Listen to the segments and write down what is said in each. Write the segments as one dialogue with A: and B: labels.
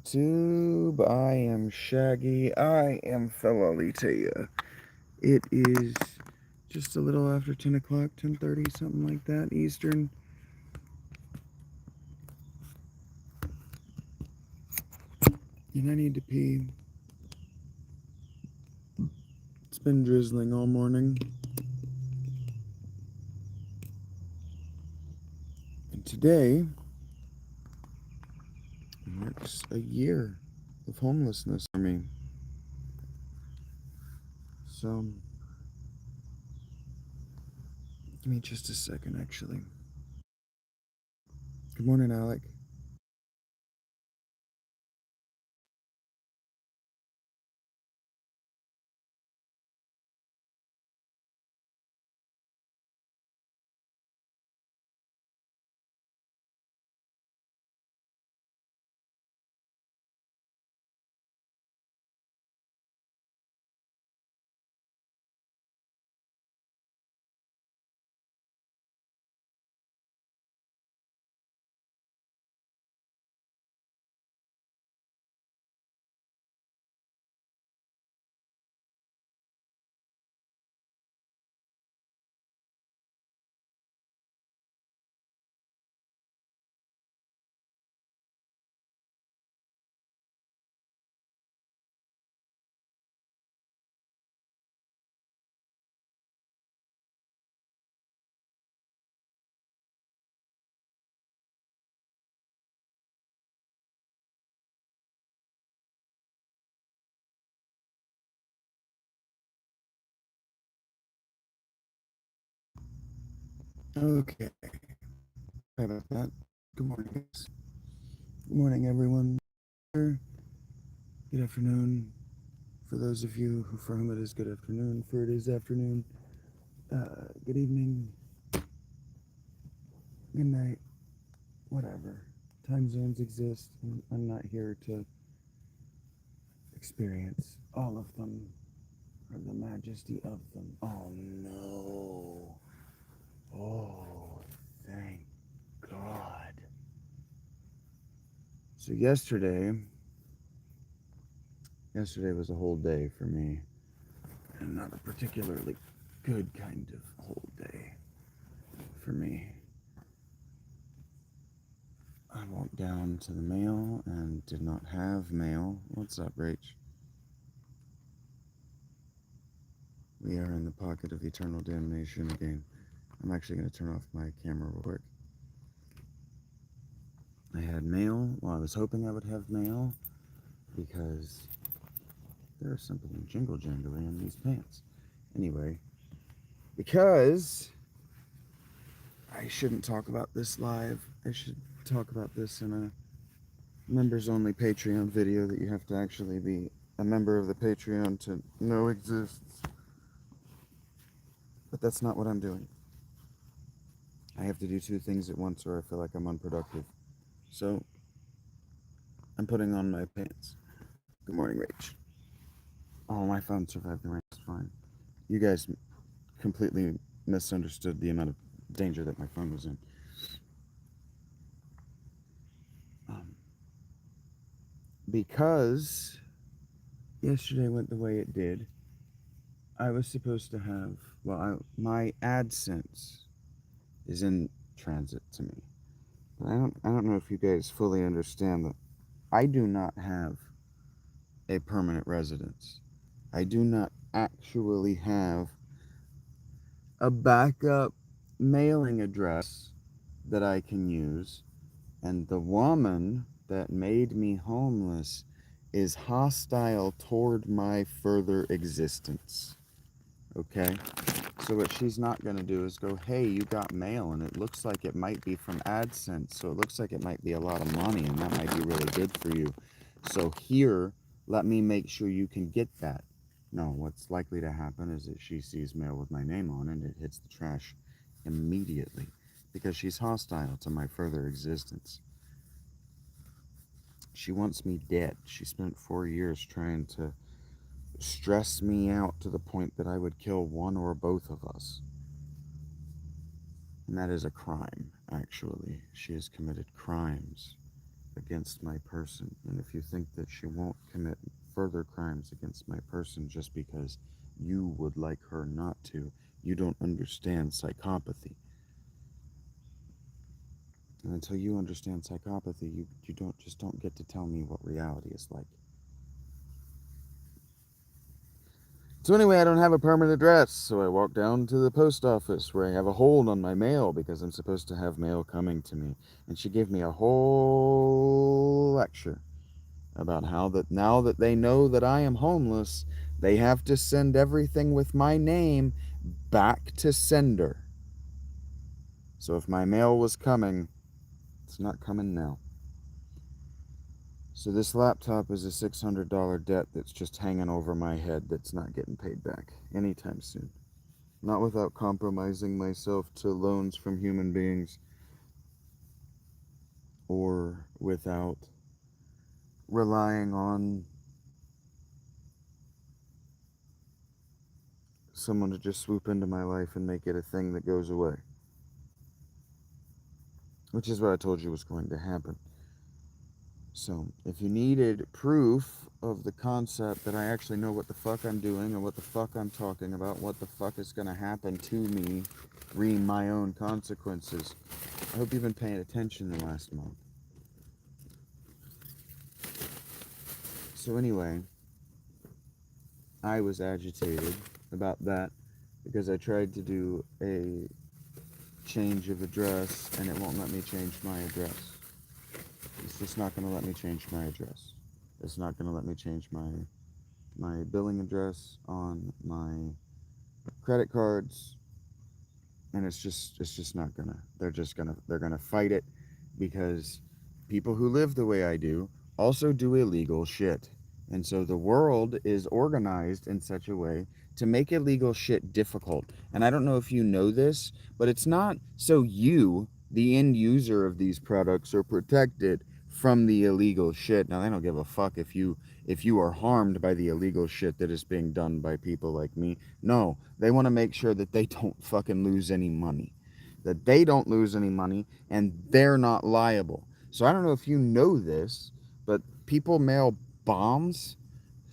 A: YouTube. I am Shaggy. I am Philalitea. It is just a little after 10 o'clock, 10:30, something like that, Eastern. And I need to pee. It's been drizzling all morning. And today marks a year of homelessness for me. So, give me just a second, actually. Good morning, Alec. Okay. Sorry about that. Good morning, guys. Good morning, everyone. Good afternoon. For those of you for whom it is good afternoon, for it is afternoon, good evening, good night, whatever. Time zones exist, and I'm not here to experience all of them or the majesty of them. Oh no. Oh, thank God. So yesterday was a whole day for me, and not a particularly good kind of whole day for me. I walked down to the mail and did not have mail. What's up, Rach? We are in the pocket of eternal damnation again. I'm actually going to turn off my camera real quick. I had mail. Well, I was hoping I would have mail because there's something jingle jangly in these pants. Anyway, because I shouldn't talk about this live. I should talk about this in a members only Patreon video that you have to actually be a member of the Patreon to know exists. But that's not what I'm doing. I have to do two things at once or I feel like I'm unproductive. So, I'm putting on my pants. Good morning, Rach. Oh, my phone survived the rain. It's fine. You guys completely misunderstood the amount of danger that my phone was in. Because yesterday went the way it did, I was supposed to have, my AdSense is in transit to me. But I don't know if you guys fully understand that I do not have a permanent residence. I do not actually have a backup mailing address that I can use. And the woman that made me homeless is hostile toward my further existence. Okay? So what she's not going to do is go, hey, you got mail, and it looks like it might be from AdSense, so it looks like it might be a lot of money, and that might be really good for you. So here, let me make sure you can get that. No, what's likely to happen is that she sees mail with my name on it, and it hits the trash immediately, because she's hostile to my further existence. She wants me dead. She spent 4 years trying to stress me out to the point that I would kill one or both of us. And that is a crime, actually. She has committed crimes against my person. And if you think that she won't commit further crimes against my person just because you would like her not to, you don't understand psychopathy. And until you understand psychopathy, you don't get to tell me what reality is like. So anyway, I don't have a permanent address, so I walk down to the post office where I have a hold on my mail because I'm supposed to have mail coming to me. And she gave me a whole lecture about how that now that they know that I am homeless, they have to send everything with my name back to sender. So if my mail was coming, it's not coming now. So this laptop is a $600 debt that's just hanging over my head that's not getting paid back anytime soon. Not without compromising myself to loans from human beings or without relying on someone to just swoop into my life and make it a thing that goes away. Which is what I told you was going to happen. So, if you needed proof of the concept that I actually know what the fuck I'm doing and what the fuck I'm talking about, what the fuck is going to happen to me, ream my own consequences, I hope you've been paying attention the last month. So, anyway, I was agitated about that because I tried to do a change of address and it won't let me change my address. It's just not going to let me change my address. It's not going to let me change my billing address on my credit cards, and it's just not gonna. They're gonna fight it because people who live the way I do also do illegal shit. And so the world is organized in such a way to make illegal shit difficult. And I don't know if you know this, but it's not so you, the end user of these products, are protected from the illegal shit. Now they don't give a fuck if you are harmed by the illegal shit that is being done by people like me. No, they want to make sure that they don't fucking lose any money. That they don't lose any money and they're not liable. So I don't know if you know this, but people mail bombs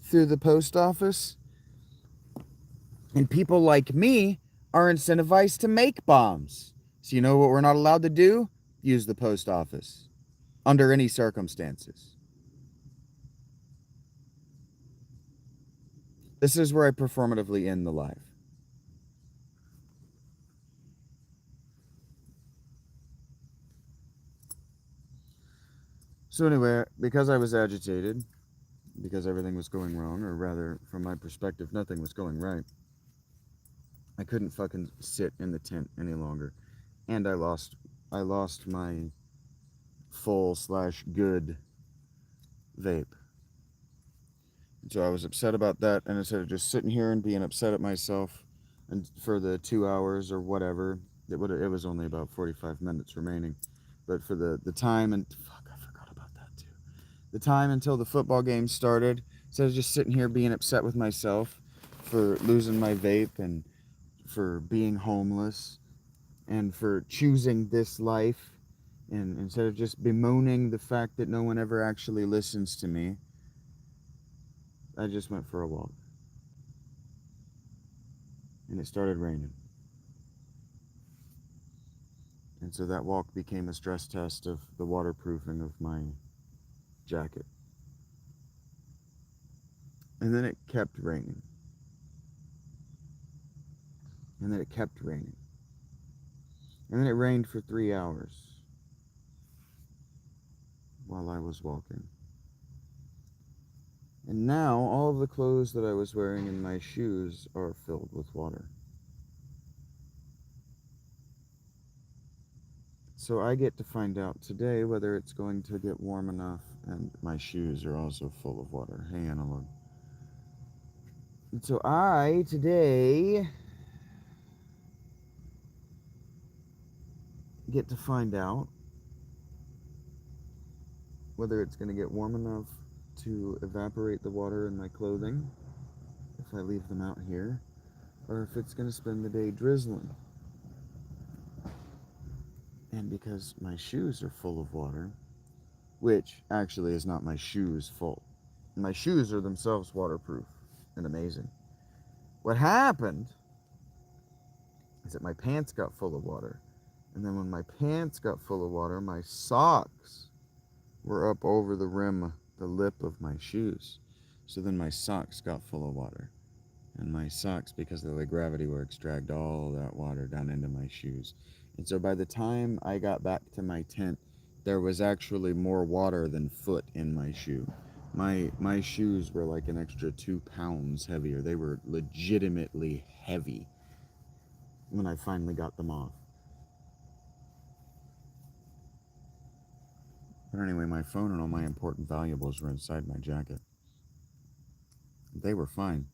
A: through the post office, and people like me are incentivized to make bombs. So you know what we're not allowed to do? Use the post office under any circumstances. This is where I performatively end the live. So anyway, because I was agitated, because everything was going wrong, or rather, from my perspective, nothing was going right, I couldn't fucking sit in the tent any longer. And I lost my full/good vape. So I was upset about that, and instead of just sitting here and being upset at myself and for the 2 hours or whatever, it was only about 45 minutes remaining. But for the time, and fuck, I forgot about that too. The time until the football game started, instead of just sitting here being upset with myself for losing my vape and for being homeless and for choosing this life, and instead of just bemoaning the fact that no one ever actually listens to me, I just went for a walk. And it started raining. And so that walk became a stress test of the waterproofing of my jacket. And then it kept raining. And then it kept raining. And then it rained for 3 hours while I was walking. And now all of the clothes that I was wearing and my shoes are filled with water. So I get to find out today whether it's going to get warm enough, and my shoes are also full of water. Hey, Analog. And so I today get to find out whether it's going to get warm enough to evaporate the water in my clothing if I leave them out here, or if it's going to spend the day drizzling. And because my shoes are full of water, which actually is not my shoes' fault. My shoes are themselves waterproof and amazing. What happened is that my pants got full of water. And then when my pants got full of water, my socks were up over the rim, the lip of my shoes. So then my socks got full of water. And my socks, because of the way gravity works, dragged all that water down into my shoes. And so by the time I got back to my tent, there was actually more water than foot in my shoe. My shoes were like an extra 2 pounds heavier. They were legitimately heavy when I finally got them off. But anyway, my phone and all my important valuables were inside my jacket. They were fine.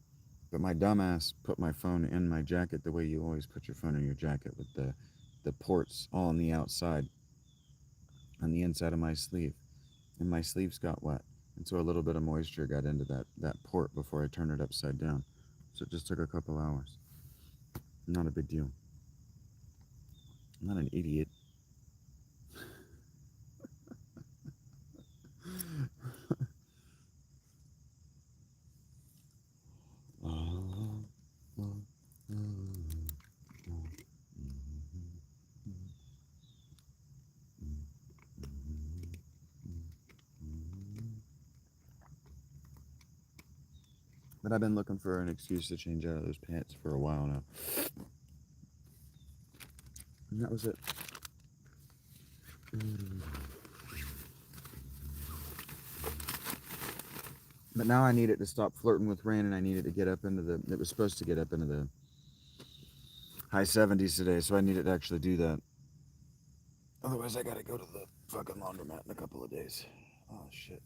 A: But my dumbass put my phone in my jacket the way you always put your phone in your jacket, with the ports all on the outside, on the inside of my sleeve. And my sleeves got wet. And so a little bit of moisture got into that port before I turned it upside down. So it just took a couple hours. Not a big deal. I'm not an idiot. But I've been looking for an excuse to change out of those pants for a while now. And that was it. But now I need it to stop flirting with rain, and I need it to get up into the... It was supposed to get up into the high 70s today, so I need it to actually do that. Otherwise, I gotta go to the fucking laundromat in a couple of days. Oh, shit.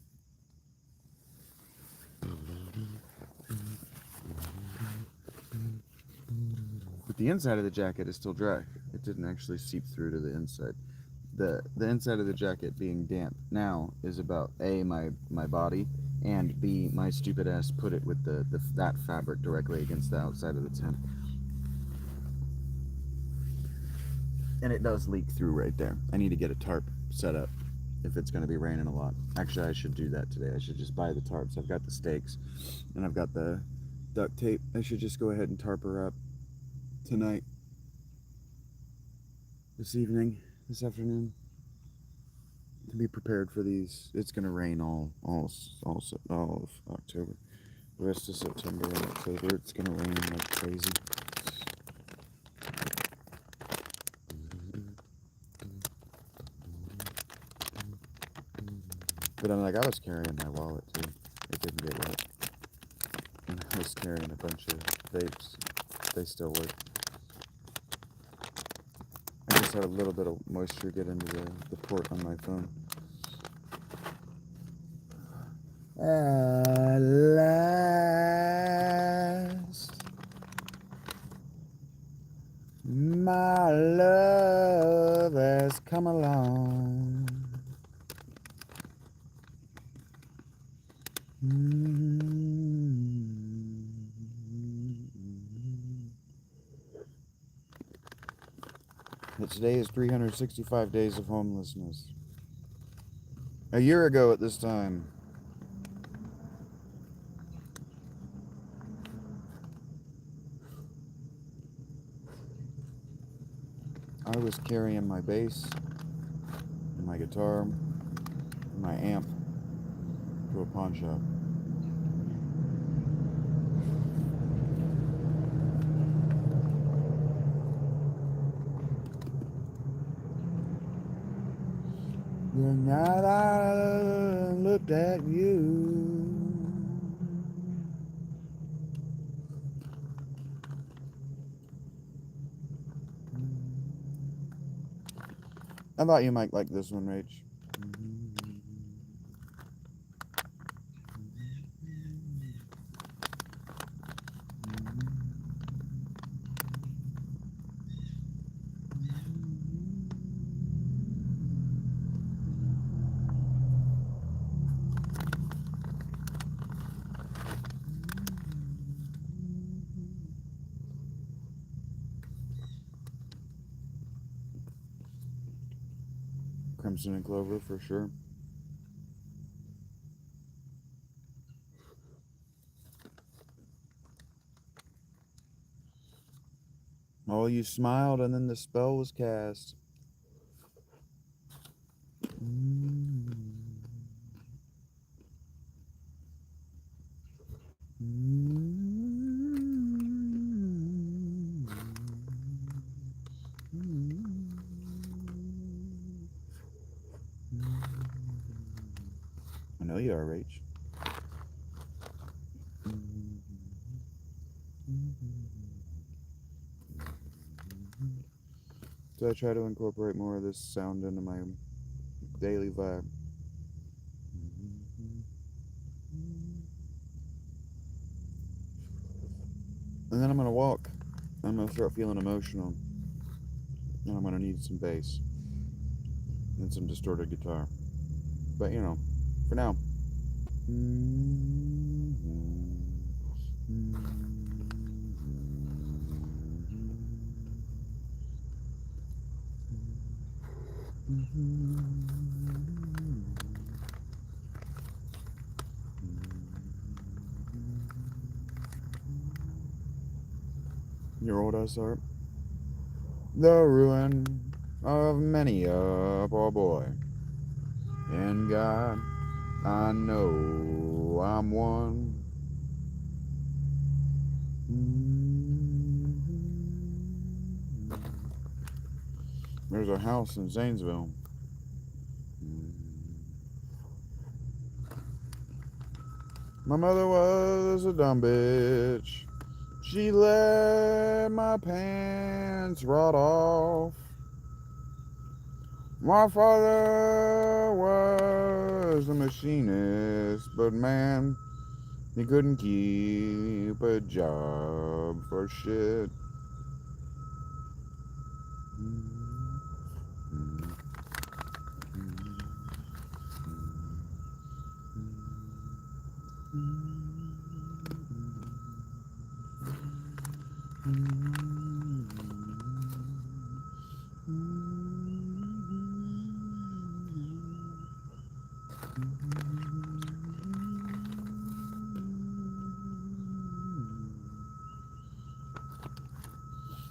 A: But the inside of the jacket is still dry. It didn't actually seep through to the inside. The inside of the jacket being damp now is about A, my body, and B, my stupid ass put it with that fabric directly against the outside of the tent. And it does leak through right there. I need to get a tarp set up if it's going to be raining a lot. Actually, I should do that today. I should just buy the tarps. I've got the stakes and I've got the duct tape. I should just go ahead and tarp her up tonight, this evening, this afternoon, to be prepared for these. It's going to rain all of October. The rest of September and October, it's going to rain like crazy. But I'm like, I was carrying my wallet too. It didn't get wet. And I was carrying a bunch of vapes. They still work. I just had a little bit of moisture get into the port on my phone. At last, my love has come along. But today is 365 days of homelessness. A year ago at this time, I was carrying my bass and my guitar and my amp to a pawn shop. The night I looked at you, I thought you might like this one, Rach. Crimson and Clover for sure. Oh, you smiled and then the spell was cast. I know you are, Rach. So I try to incorporate more of this sound into my daily vibe. And then I'm gonna walk. I'm gonna start feeling emotional. And I'm gonna need some bass and some distorted guitar. But you know, for now. Your old SR. The ruin of many a poor boy. And God, I know I'm one. There's a house in Zanesville. My mother was a dumb bitch. She let my pants rot off. My father was a machinist, but man, he couldn't keep a job for shit.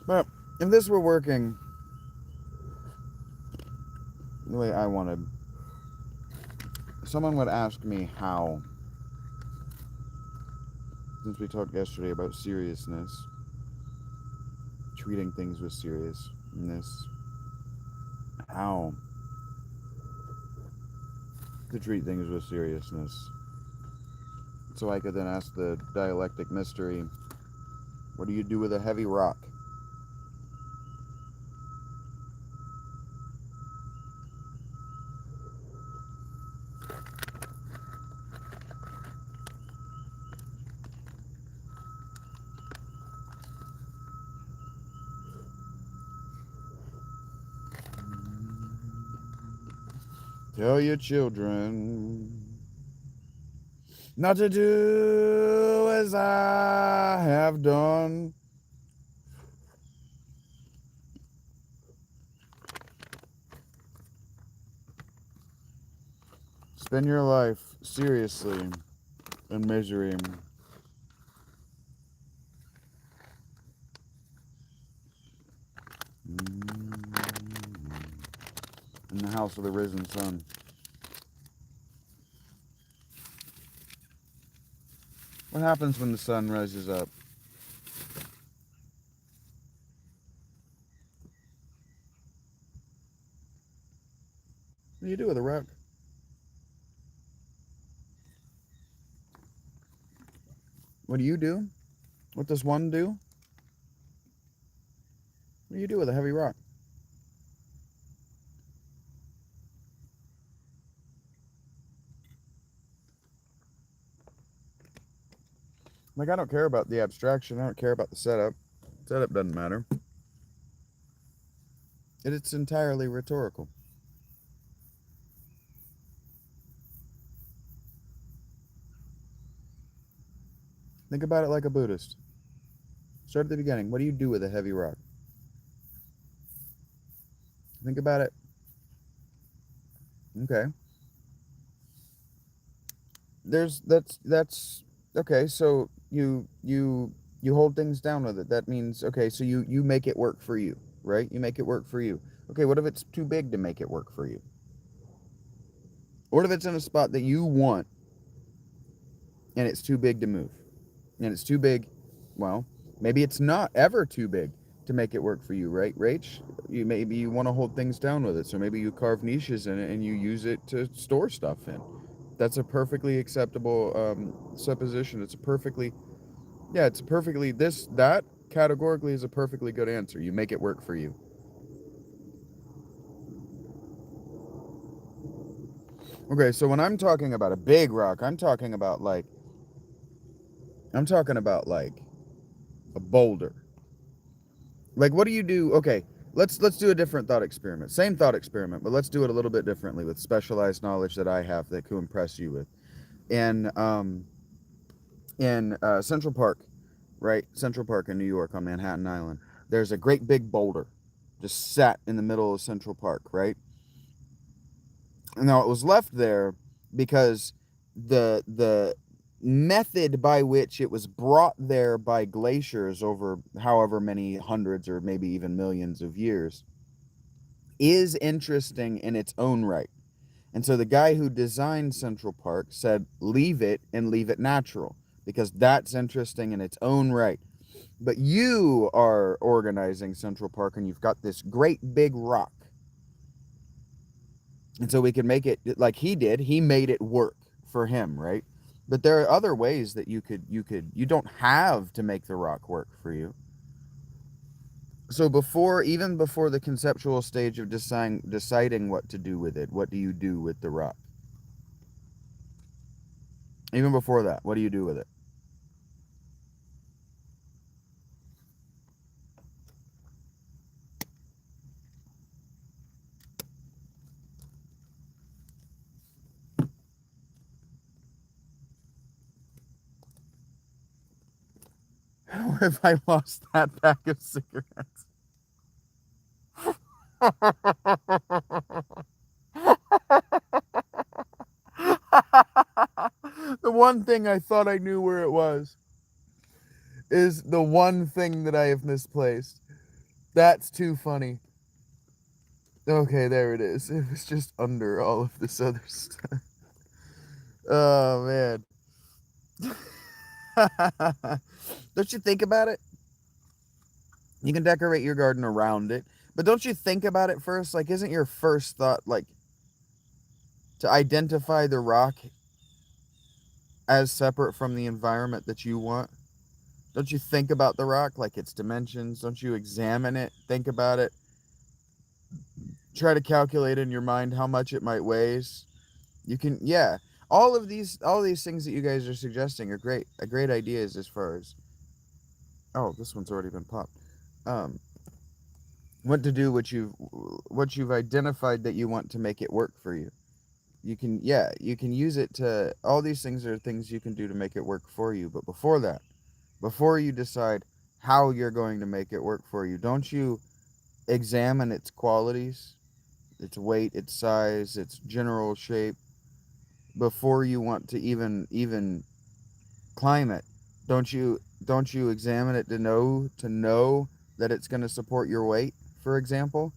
A: But if this were working the way I wanted, someone would ask me how, since we talked yesterday about seriousness, treating things with seriousness, how to treat things with seriousness. So I could then ask the dialectic mystery, what do you do with a heavy rock? Tell your children not to do as I have done. Spend your life seriously in misery. In the house of the risen sun. What happens when the sun rises up? What do you do with a rock? What do you do? What does one do? What do you do with a heavy rock? Like, I don't care about the abstraction. I don't care about the setup. Setup doesn't matter. It's entirely rhetorical. Think about it like a Buddhist. Start at the beginning. What do you do with a heavy rock? Think about it. Okay. That's okay. So you You hold things down with it. That means, okay, so you make it work for you, right? You make it work for you. Okay, what if it's too big to make it work for you? What if it's in a spot that you want and it's too big to move? And it's too big, well, maybe it's not ever too big to make it work for you, right, Rach? Maybe you want to hold things down with it, so maybe you carve niches in it and you use it to store stuff in. That's a perfectly acceptable supposition. It's a perfectly, yeah, it's a perfectly, that categorically is a perfectly good answer. You make it work for you. Okay, so when I'm talking about a big rock, I'm talking about like a boulder. Like, what do you do? Okay, let's do a different thought experiment. Same thought experiment, but let's do it a little bit differently with specialized knowledge that I have that could impress you with. In Central Park, right? Central Park in New York on Manhattan Island. There's a great big boulder just sat in the middle of Central Park, right? Now it was left there because the method by which it was brought there by glaciers over however many hundreds or maybe even millions of years is interesting in its own right. And so the guy who designed Central Park said, leave it and leave it natural because that's interesting in its own right. But you are organizing Central Park and you've got this great big rock. And so we can make it like he did. He made it work for him, right? But there are other ways that you don't have to make the rock work for you. So even before the conceptual stage of deciding what to do with it, what do you do with the rock? Even before that, what do you do with it? What if I lost that pack of cigarettes? The one thing I thought I knew where it was is the one thing that I have misplaced. That's too funny. Okay, there it is. It was just under all of this other stuff. Oh, man. Don't you think about it? You can decorate your garden around it, but don't you think about it first? Like, isn't your first thought, like, to identify the rock as separate from the environment that you want? Don't you think about the rock, like its dimensions? Don't you examine it, think about it, try to calculate in your mind how much it might weigh? You can, yeah. All of these things that you guys are suggesting are great ideas as far as, oh, this one's already been popped. Um, what to do, what you've identified that you want to make it work for you. You can, yeah, you can use it to, all these things are things you can do to make it work for you. But before that, before you decide how you're going to make it work for you, don't you examine its qualities, its weight, its size, its general shape before you want to even climb it? Don't you examine it to know that it's going to support your weight, for example?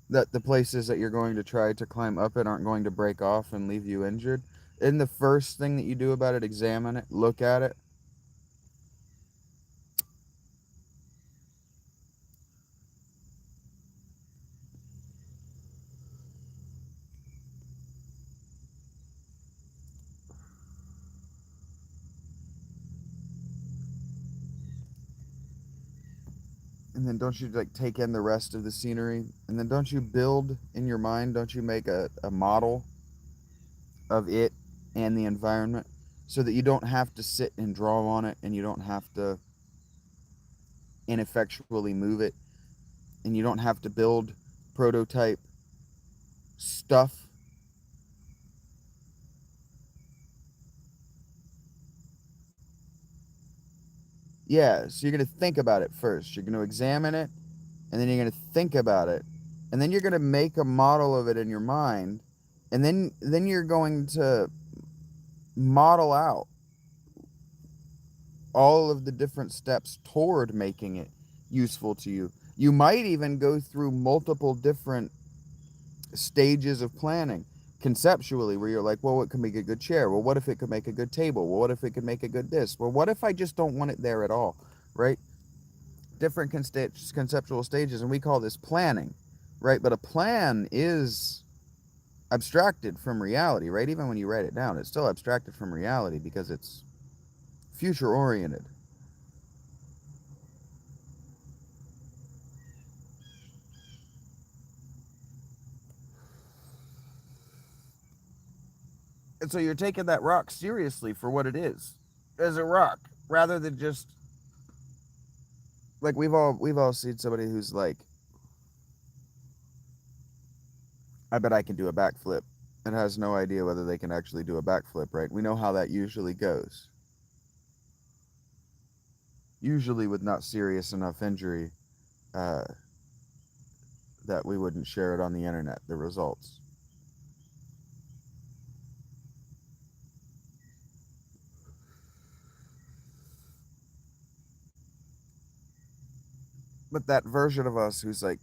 A: That the places that you're going to try to climb up it aren't going to break off and leave you injured? Isn't the first thing that you do about it examine it, look at it? And then don't you like take in the rest of the scenery? And then don't you build in your mind, don't you make a model of it and the environment so that you don't have to sit and draw on it and you don't have to ineffectually move it and you don't have to build prototype stuff? Yeah, so you're going to think about it first. You're going to examine it and then you're going to think about it. And then you're going to make a model of it in your mind. And then you're going to model out all of the different steps toward making it useful to you. You might even go through multiple different stages of planning conceptually, where you're like, well, what could make a good chair? Well, what if it could make a good table? Well, what if it could make a good this? Well, what if I just don't want it there at all? Right? Different conceptual stages, and we call this planning, right? But a plan is abstracted from reality, right? Even when you write it down, it's still abstracted from reality because it's future oriented. And so you're taking that rock seriously for what it is, as a rock, rather than just like we've all seen somebody who's like, I bet I can do a backflip, and has no idea whether they can actually do a backflip, right? We know how that usually goes. Usually with not serious enough injury, uh, that we wouldn't share it on the internet, the results. But that version of us who's like,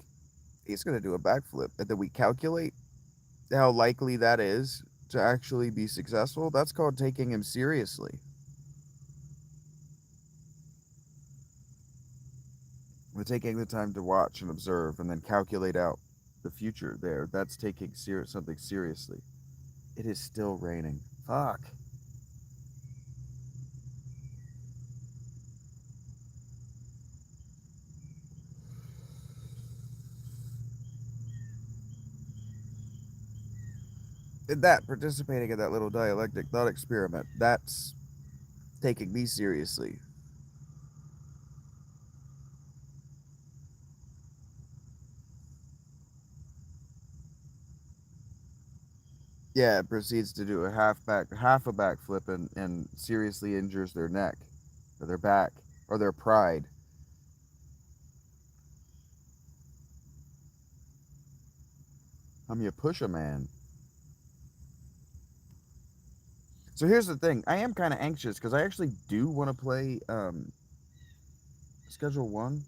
A: he's going to do a backflip, and then we calculate how likely that is to actually be successful, that's called taking him seriously. We're taking the time to watch and observe and then calculate out the future there. That's taking something seriously. It is still raining. Fuck. And that, participating in that little dialectic thought experiment, that's taking me seriously. Yeah, proceeds to do a half a backflip, and seriously injures their neck, or their back, or their pride. You push a man. So here's the thing. I am kind of anxious because I actually do want to play Schedule 1.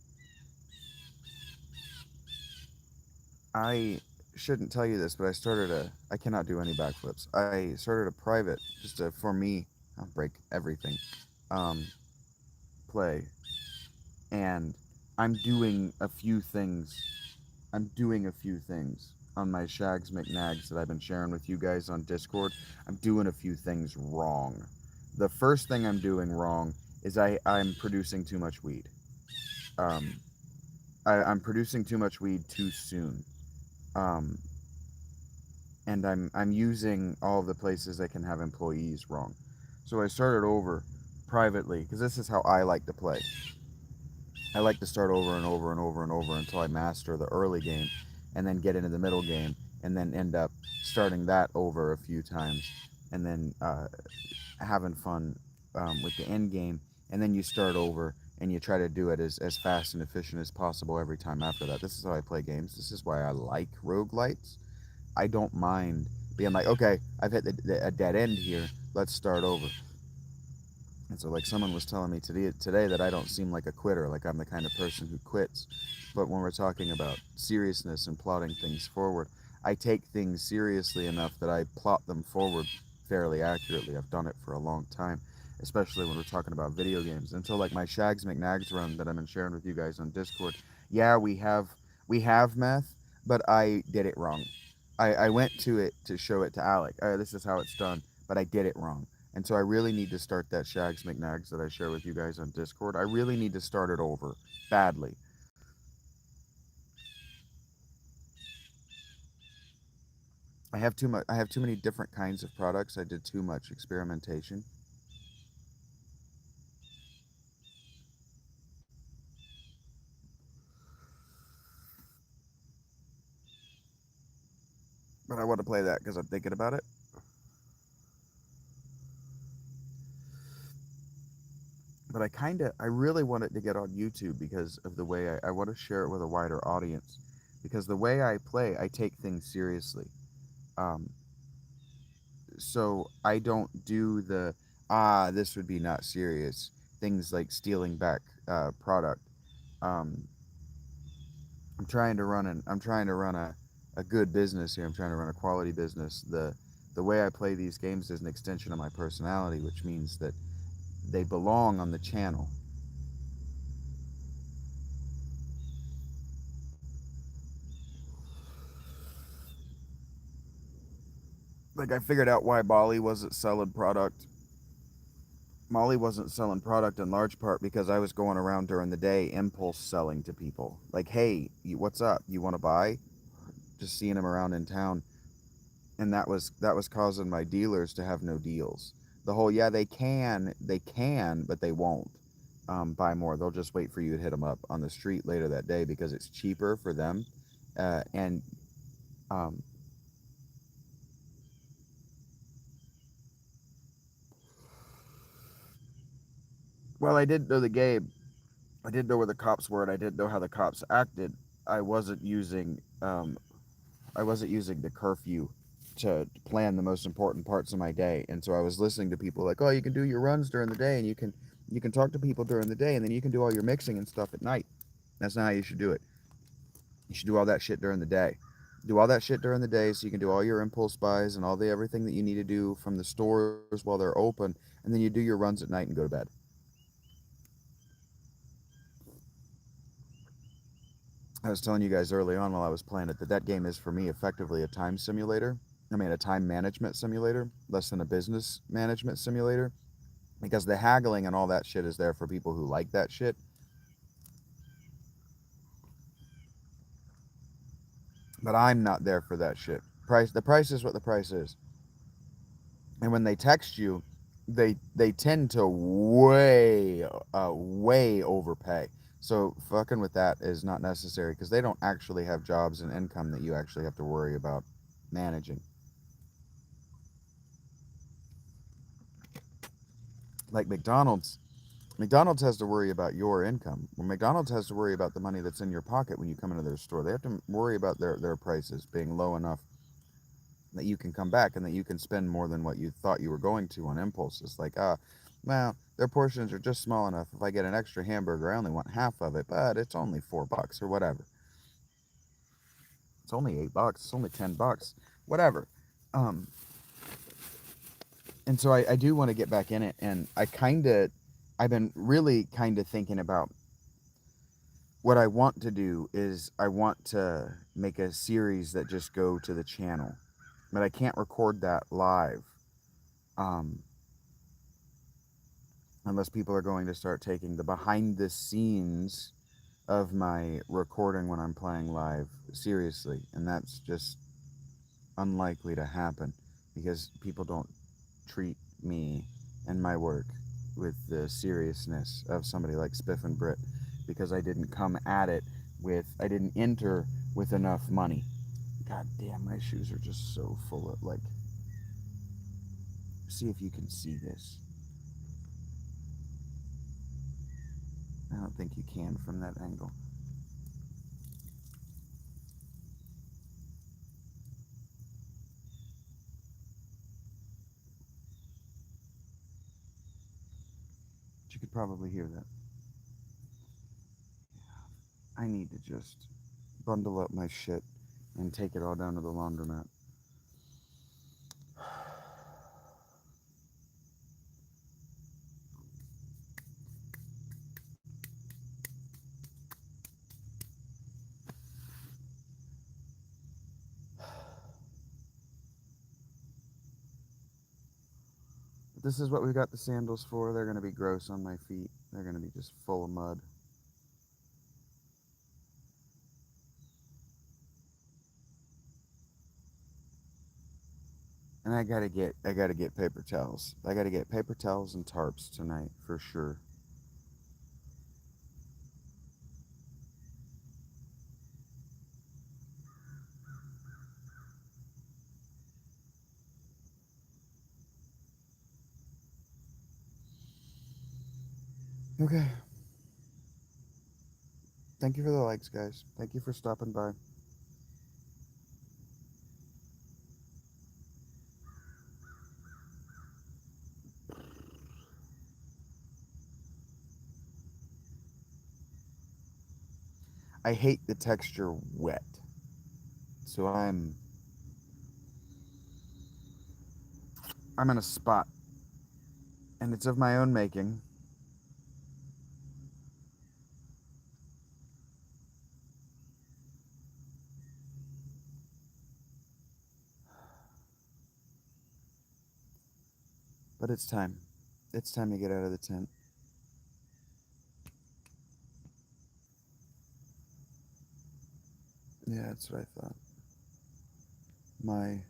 A: I shouldn't tell you this, but I cannot do any backflips. I started a private, just for me, I'll break everything, um, play. And I'm doing a few things. I'm doing a few things on my Shags McNags that I've been sharing with you guys on Discord. I'm doing a few things wrong. The first thing I'm doing wrong is I'm producing too much weed. Um, I'm producing too much weed too soon. Um, and I'm using all of the places I can have employees wrong. So I started over privately because this is how I like to play. I like to start over and over and over and over until I master the early game, and then get into the middle game, and then end up starting that over a few times, and then having fun with the end game, and then you start over and you try to do it as fast and efficient as possible every time after that. This is how I play games. This is why I like roguelites. I don't mind being like, okay, I've hit a dead end here. Let's start over. And so, like, someone was telling me today that I don't seem like a quitter, like I'm the kind of person who quits. But when we're talking about seriousness and plotting things forward, I take things seriously enough that I plot them forward fairly accurately. I've done it for a long time, especially when we're talking about video games. And so, like, my Shags McNags run that I've been sharing with you guys on Discord, yeah, we have meth, but I did it wrong. I went to it to show it to Alec. This is how it's done, but I did it wrong. And so I really need to start that Shags McNags that I share with you guys on Discord. I really need to start it over badly. I have too much. I have too many different kinds of products. I did too much experimentation. But I want to play that because I'm thinking about it. But I really want it to get on YouTube because of the way I want to share it with a wider audience. Because the way I play, I take things seriously. Um, so I don't do this would be not serious. things like stealing back product. Um, I'm trying to run a good business here. I'm trying to run a quality business. The way I play these games is an extension of my personality, which means that they belong on the channel. Like I figured out why Molly wasn't selling product. Molly wasn't selling product in large part because I was going around during the day impulse selling to people. Like, hey, what's up? You want to buy? Just seeing them around in town, and that was causing my dealers to have no deals. The whole yeah they can but they won't buy more. They'll just wait for you to hit them up on the street later that day because it's cheaper for them. And um, well, I didn't know the game. I didn't know where the cops were, and I didn't know how the cops acted. I wasn't using I wasn't using the curfew to plan the most important parts of my day, and so I was listening to people like, "Oh, you can do your runs during the day, and you can talk to people during the day, and then you can do all your mixing and stuff at night." That's not how you should do it. You should do all that shit during the day. Do all that shit during the day so you can do all your impulse buys and all the everything that you need to do from the stores while they're open, and then you do your runs at night and go to bed. I was telling you guys early on while I was playing it that that game is for me effectively a time simulator. I mean, a time management simulator, less than a business management simulator, because the haggling and all that shit is there for people who like that shit. But I'm not there for that shit. The price is what the price is. And when they text you, they tend to way overpay. So fucking with that is not necessary because they don't actually have jobs and income that you actually have to worry about managing. Like McDonald's has to worry about your income. Well, McDonald's has to worry about the money that's in your pocket when you come into their store. They have to worry about their prices being low enough that you can come back and that you can spend more than what you thought you were going to on impulses. Like, well, their portions are just small enough. If I get an extra hamburger, I only want half of it, but it's only $4 or whatever. It's only $8. It's only $10, whatever. Um, and so I do want to get back in it, and I've been really kind of thinking about what I want to do is I want to make a series that just go to the channel, but I can't record that live. Um, Unless people are going to start taking the behind the scenes of my recording when I'm playing live seriously, and that's just unlikely to happen because people don't treat me and my work with the seriousness of somebody like Spiff and Brit because I didn't come at it I didn't enter with enough money. God damn, my shoes are just so full of like. See if you can see this. I don't think you can from that angle. But you could probably hear that. I need to just bundle up my shit and take it all down to the laundromat. But this is what we got the sandals for. They're going to be gross on my feet. They're going to be just full of mud. And I gotta get paper towels. I gotta get paper towels and tarps tonight for sure. Okay. Thank you for the likes, guys. Thank you for stopping by. I hate the texture wet. So I'm in a spot, and it's of my own making. But it's time. It's time to get out of the tent. Yeah, that's what I thought. My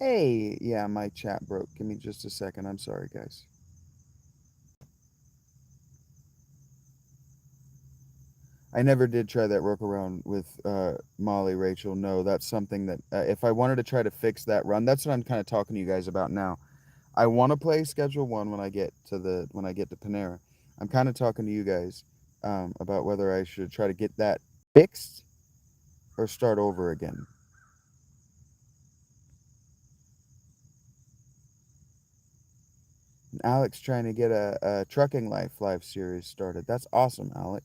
A: Hey, yeah, my chat broke. Give me just a second. I'm sorry, guys. I never did try that workaround with Molly, Rachel. No, that's something that if I wanted to try to fix that run, that's what I'm kind of talking to you guys about now. I want to play Schedule 1 when I get to Panera. I'm kind of talking to you guys about whether I should try to get that fixed or start over again. Alex trying to get a Trucking Life live series started. That's awesome, Alec.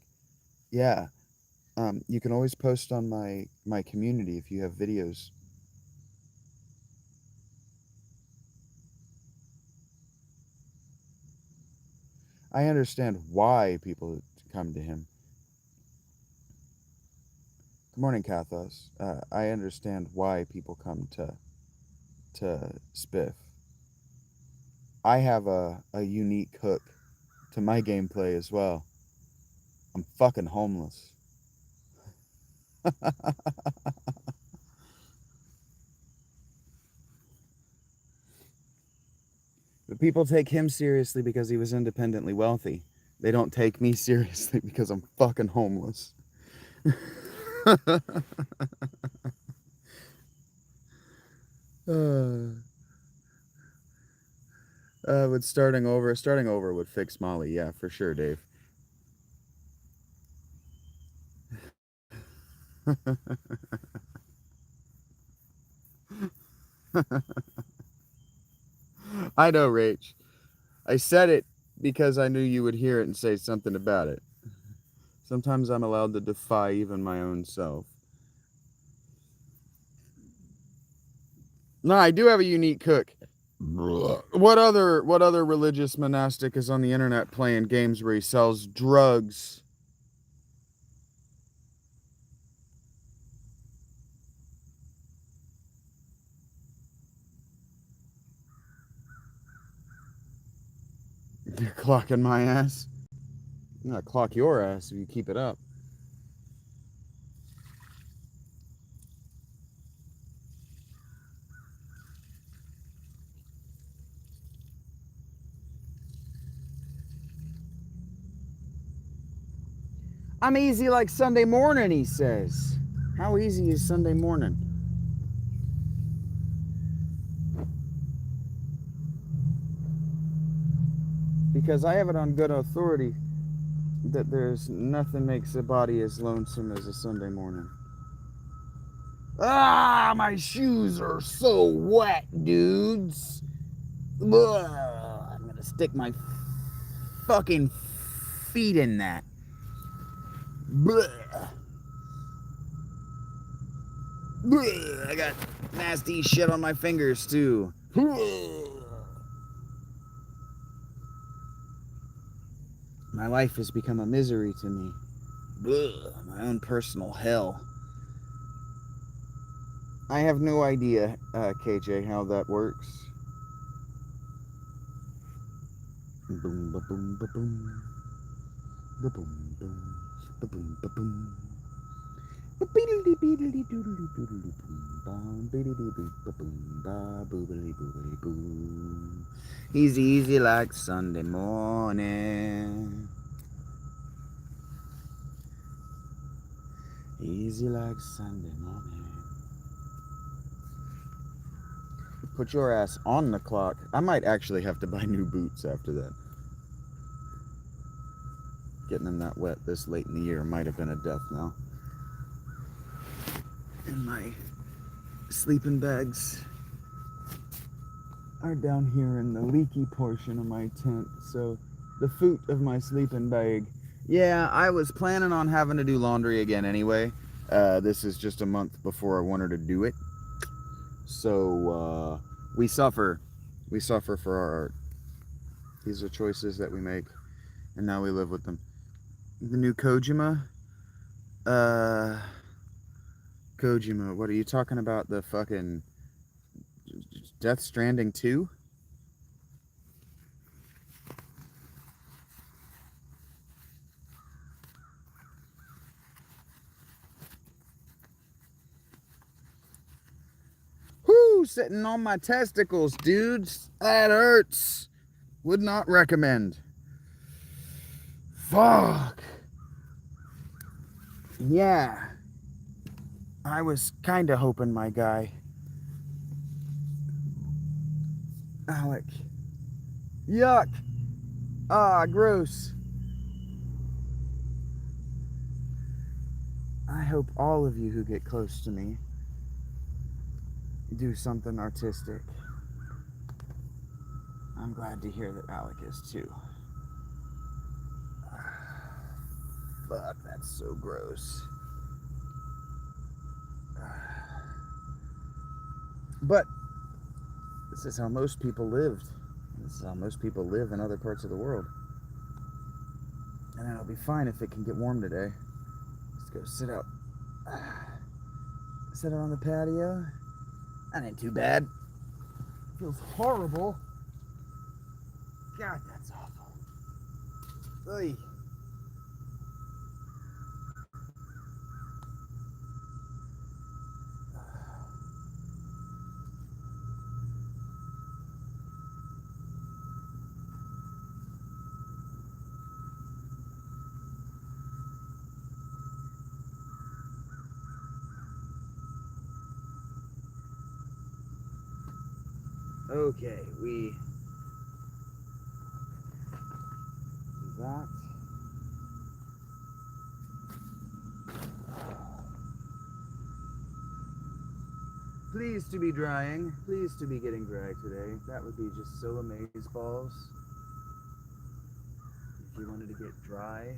A: Yeah. You can always post on my community if you have videos. I understand why people come to him. Good morning, Kathos. I understand why people come to Spiff. I have a unique hook to my gameplay as well. I'm fucking homeless. But people take him seriously because he was independently wealthy. They don't take me seriously because I'm fucking homeless. With starting over would fix Molly. Yeah, for sure, Dave. I know, Rach. I said it because I knew you would hear it and say something about it. Sometimes I'm allowed to defy even my own self. No, I do have a unique cook. What other religious monastic is on the internet playing games where he sells drugs? You're clocking my ass. I'm gonna clock your ass if you keep it up. I'm easy like Sunday morning, he says. How easy is Sunday morning? Because I have it on good authority that there's nothing makes a body as lonesome as a Sunday morning. Ah, my shoes are so wet, dudes. Ugh, I'm gonna stick my fucking feet in that. Blech. Blech. I got nasty shit on my fingers too. My life has become a misery to me. Blech. My own personal hell. I have no idea, KJ, how that works. Boom, ba boom, ba boom, ba boom, boom, ba boom, ba boom. He's easy like Sunday morning. Easy like Sunday morning. Put your ass on the clock. I might actually have to buy new boots after that. Getting in that wet this late in the year might have been a death knell. And my sleeping bags are down here in the leaky portion of my tent, so the foot of my sleeping bag Yeah, I was planning on having to do laundry again anyway. This is just a month before I wanted to do it. So we suffer. We suffer for our art. These are choices that we make, and now we live with them. The new Kojima. Uh, Kojima. What are you talking about? The fucking Death Stranding 2? Whoo! Sitting on my testicles, dudes. That hurts. Would not recommend. Fuck. Yeah. I was kinda hoping my guy, Alec. Yuck. Ah, gross. I hope all of you who get close to me do something artistic. I'm glad to hear that Alec is too. Fuck, that's so gross. But this is how most people lived. This is how most people live in other parts of the world. And it'll be fine if it can get warm today. Let's go sit out. Sit out on the patio. That ain't too bad. Feels horrible. God, that's awful. Oy. Okay, we do that. Pleased to be drying. Pleased to be getting dry today. That would be just so amazeballs. If you wanted to get dry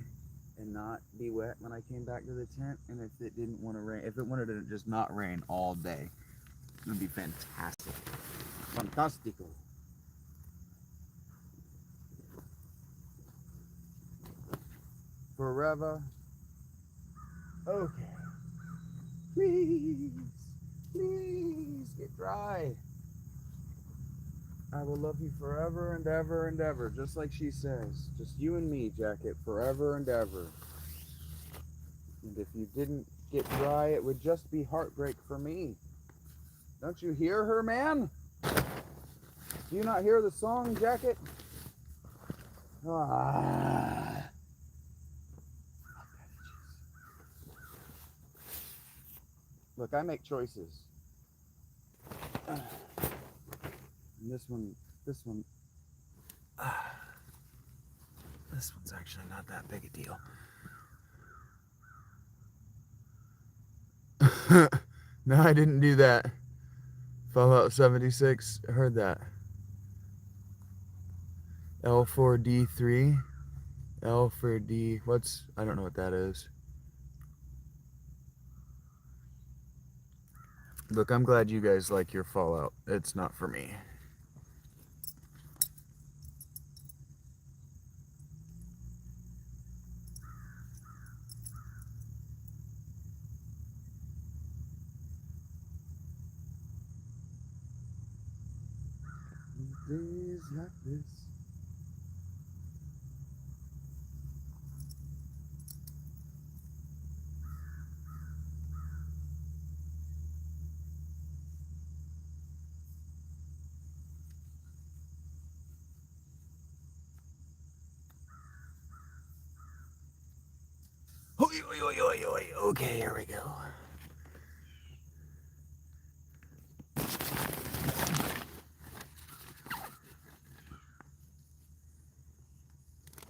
A: and not be wet when I came back to the tent, and if it didn't want to rain, if it wanted to just not rain all day, it would be fantastic. Fantastico. Forever. Okay. Please, please get dry. I will love you forever and ever and ever, just like she says. Just you and me, Jacket, forever and ever. And if you didn't get dry, it would just be heartbreak for me. Don't you hear her, man? Do you not hear the song, Jacket? Ah. Look, I make choices. And this one, this one's actually not that big a deal. No, I didn't do that. Fallout 76, I heard that. L4D3, L4D, I don't know what that is. Look, I'm glad you guys like your Fallout. It's not for me. Days like this. Okay, here we go.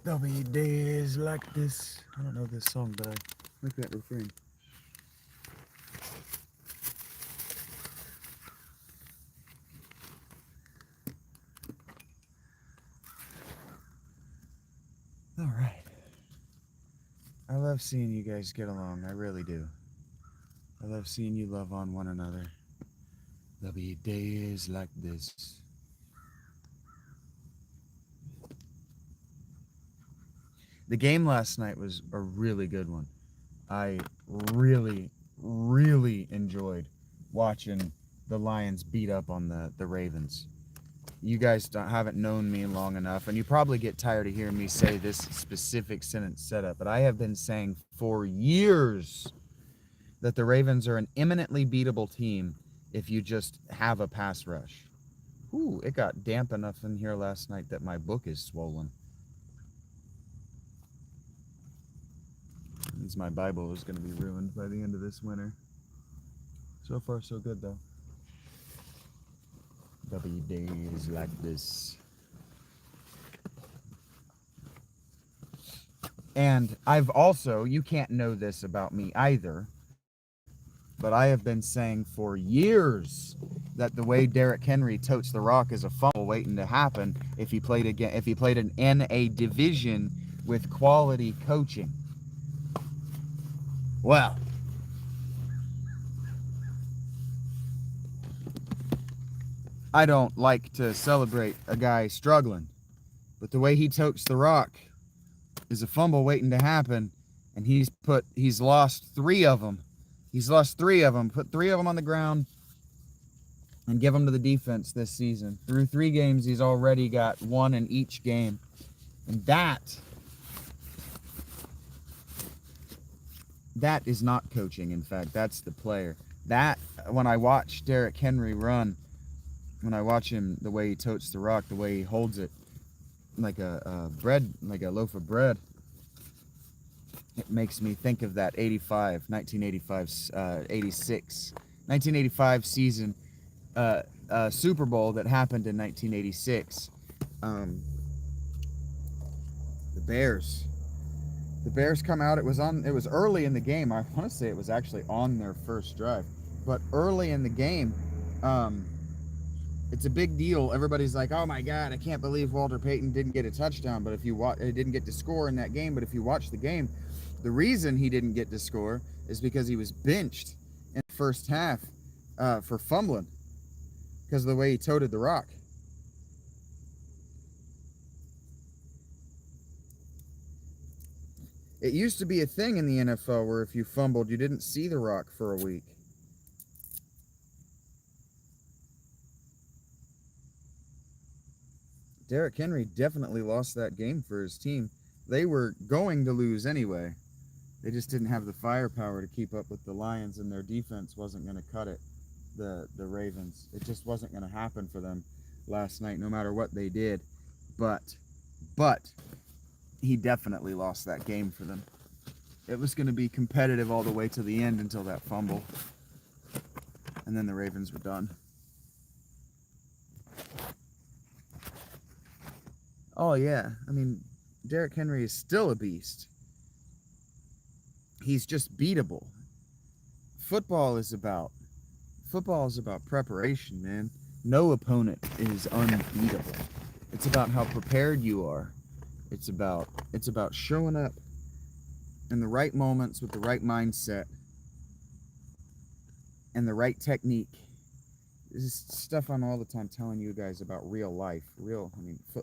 A: There'll be days like this. I don't know this song, but I like that refrain. All right. I love seeing you guys get along. I really do. I love seeing you love on one another. There'll be days like this. The game last night was a really good one. I really enjoyed watching the Lions beat up on the Ravens. You guys haven't known me long enough, and you probably get tired of hearing me say this specific sentence setup, but I have been saying for years that the Ravens are an eminently beatable team if you just have a pass rush. Ooh, it got damp enough in here last night that my book is swollen. Means my Bible is going to be ruined by the end of this winter. So far, so good, though. There'll be days like this. And I've also, you can't know this about me either, but I have been saying for years that the way Derrick Henry totes the rock is a fumble waiting to happen if he played again, if he played in a division with quality coaching. Well, I don't like to celebrate a guy struggling, but the way he totes the rock is a fumble waiting to happen, and he's lost 3 of them. He's lost 3 of them. Put 3 of them on the ground and give them to the defense this season. Through 3 games, he's already got 1 in each game. And that is not coaching. In fact, that's the player. That, when I watch Derrick Henry run, when I watch him, the way he totes the rock, the way he holds it like a loaf of bread, it makes me think of that 1985 season Super Bowl that happened in 1986. The Bears come out. It was early in the game. I want to say it was actually on their first drive, but early in the game, it's a big deal. Everybody's like, "Oh my God, I can't believe Walter Payton didn't get a touchdown." But if you watch, he didn't get to score in that game. But if you watch the game, the reason he didn't get to score is because he was benched in the first half for fumbling because of the way he toted the rock. It used to be a thing in the NFL where if you fumbled, you didn't see the rock for a week. Derrick Henry definitely lost that game for his team. They were going to lose anyway. They just didn't have the firepower to keep up with the Lions, and their defense wasn't going to cut it. The Ravens. It just wasn't going to happen for them last night, no matter what they did. But he definitely lost that game for them. It was going to be competitive all the way to the end until that fumble. And then the Ravens were done. Oh, yeah. I mean, Derrick Henry is still a beast. He's just beatable. Football is about preparation, man. No opponent is unbeatable. It's about how prepared you are. It's about showing up in the right moments with the right mindset and the right technique. This is stuff I'm all the time telling you guys about real life.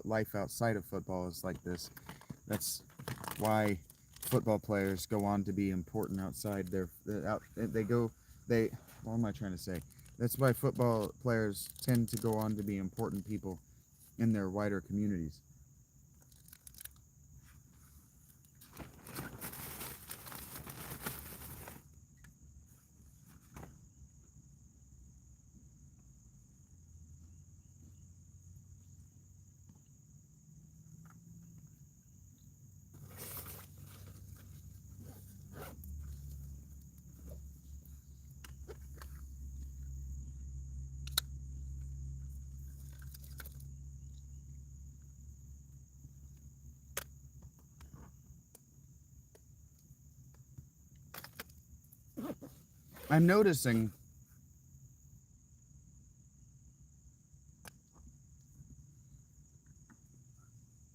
A: Life outside of football is like this. That's why football players go on to be important outside what am I trying to say? That's why football players tend to go on to be important people in their wider communities. I'm noticing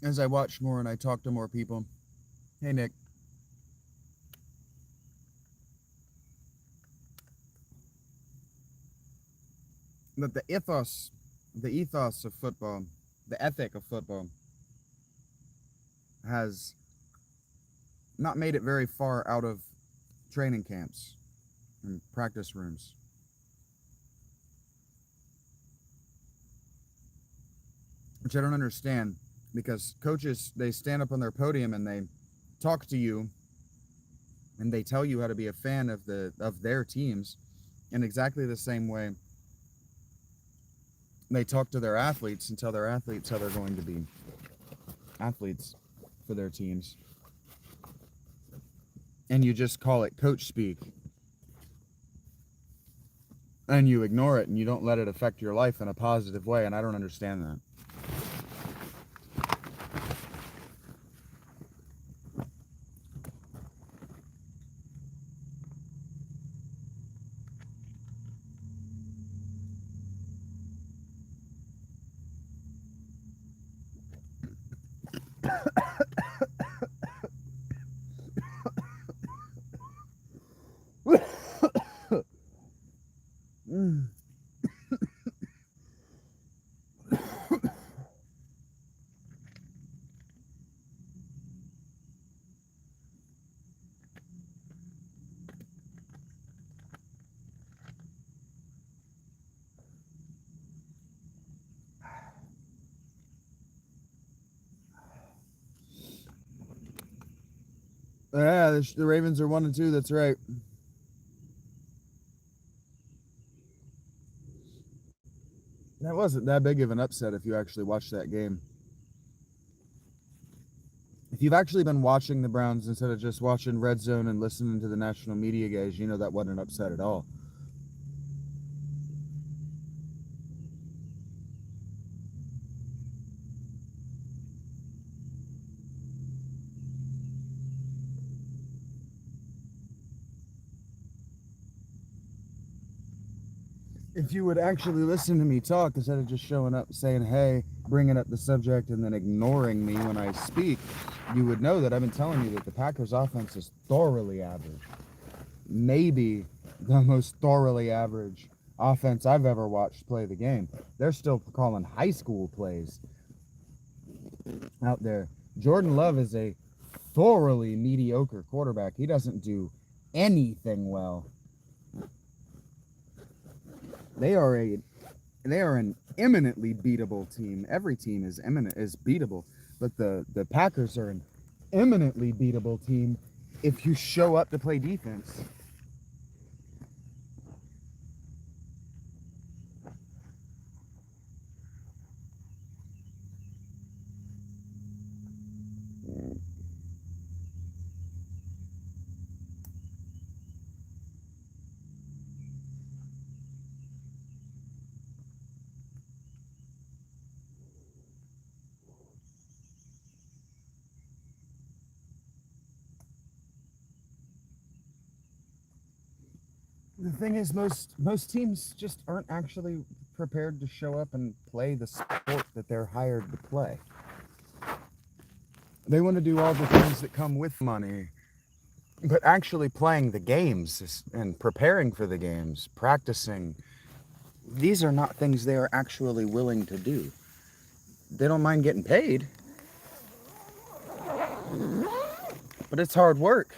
A: as I watch more and I talk to more people. Hey, Nick. But the ethos of football, the ethic of football, has not made it very far out of training camps and practice rooms. Which I don't understand, because coaches, they stand up on their podium and they talk to you and they tell you how to be a fan of their teams in exactly the same way they talk to their athletes and tell their athletes how they're going to be athletes for their teams. And you just call it coach speak. And you ignore it and you don't let it affect your life in a positive way, and I don't understand that. Yeah, the Ravens are 1-2. That's right. That wasn't that big of an upset if you actually watched that game. If you've actually been watching the Browns instead of just watching Red Zone and listening to the national media guys, you know that wasn't an upset at all. If you would actually listen to me talk instead of just showing up saying, hey, bringing up the subject and then ignoring me when I speak, you would know that I've been telling you that the Packers offense is thoroughly average. Maybe the most thoroughly average offense I've ever watched play the game. They're still calling high school plays out there. Jordan Love is a thoroughly mediocre quarterback. He doesn't do anything well. They are an eminently beatable team. Every team is beatable, but the Packers are an eminently beatable team if you show up to play defense. The thing is, most teams just aren't actually prepared to show up and play the sport that they're hired to play. They want to do all the things that come with money, but actually playing the games and preparing for the games, practicing, these are not things they are actually willing to do. They don't mind getting paid, but it's hard work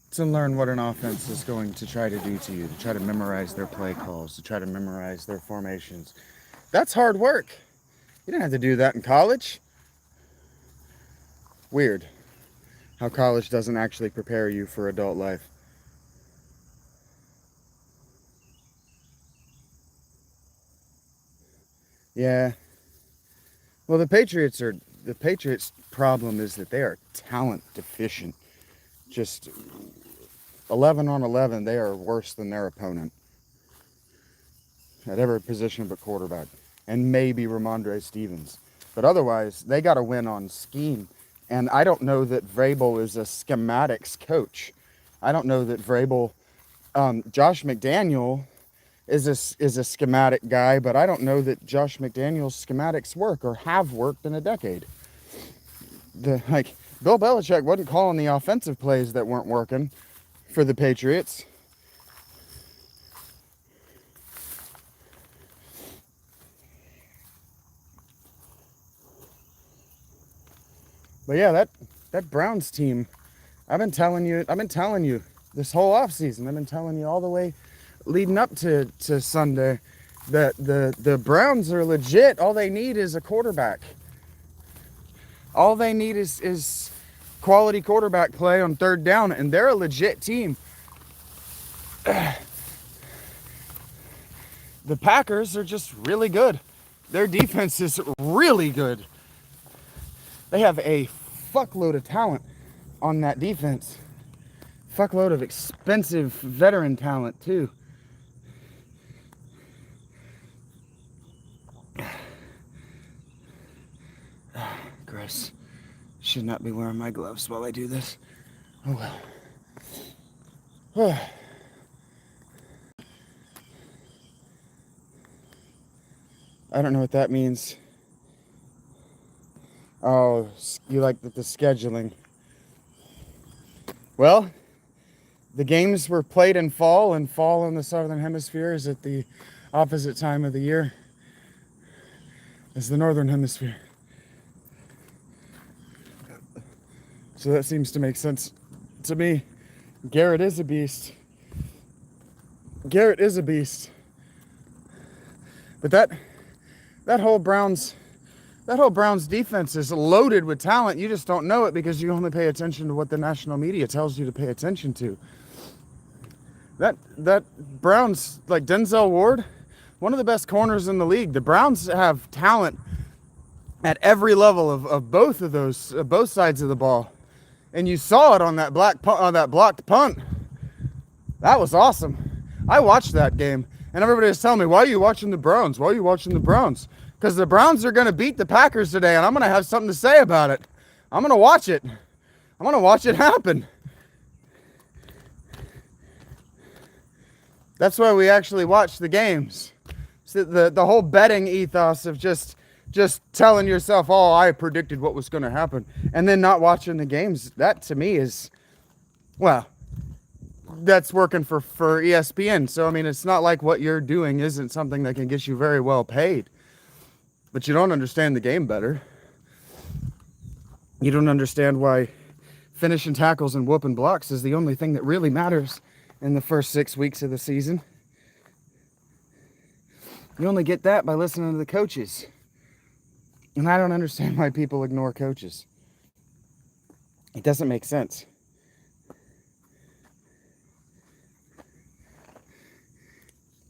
A: to learn what an offense is going to try to do to you, to try to memorize their play calls, to try to memorize their formations. That's hard work. You didn't have to do that in college. Weird how college doesn't actually prepare you for adult life. Yeah. Well, the Patriots' problem is that they are talent deficient. Just 11 on 11, they are worse than their opponent at every position but quarterback, and maybe Ramondre Stevens. But otherwise, they got to win on scheme. And I don't know that Vrabel is a schematics coach. I don't know that Vrabel, Josh McDaniel is a schematic guy, but I don't know that Josh McDaniel's schematics work or have worked in a decade. Bill Belichick wasn't calling the offensive plays that weren't working for the Patriots. But yeah, that Browns team, I've been telling you this whole offseason. I've been telling you all the way leading up to Sunday that the Browns are legit. All they need is a quarterback. All they need is quality quarterback play on third down, and they're a legit team. The Packers are just really good. Their defense is really good. They have a fuckload of talent on that defense. Fuckload of expensive veteran talent, too. Gross. Should not be wearing my gloves while I do this. Oh well. I don't know what that means. Oh, you like the scheduling. Well, the games were played in fall, and fall in the Southern Hemisphere is at the opposite time of the year as the Northern Hemisphere. So that seems to make sense to me. Garrett is a beast. Garrett is a beast. But that whole Browns defense is loaded with talent. You just don't know it because you only pay attention to what the national media tells you to pay attention to. That Browns, like Denzel Ward, one of the best corners in the league. The Browns have talent at every level of both of those, both sides of the ball. And you saw it on that blocked punt. That was awesome. I watched that game, and everybody was telling me, "Why are you watching the Browns? Why are you watching the Browns?" Because the Browns are going to beat the Packers today, and I'm going to have something to say about it. I'm going to watch it. I'm going to watch it happen. That's why we actually watch the games. So the whole betting ethos of just telling yourself, "Oh, I predicted what was going to happen," and then not watching the games, that to me is, well, that's working for ESPN. So, I mean, it's not like what you're doing isn't something that can get you very well paid. But you don't understand the game better. You don't understand why finishing tackles and whooping blocks is the only thing that really matters in the first 6 weeks of the season. You only get that by listening to the coaches. And I don't understand why people ignore coaches. It doesn't make sense.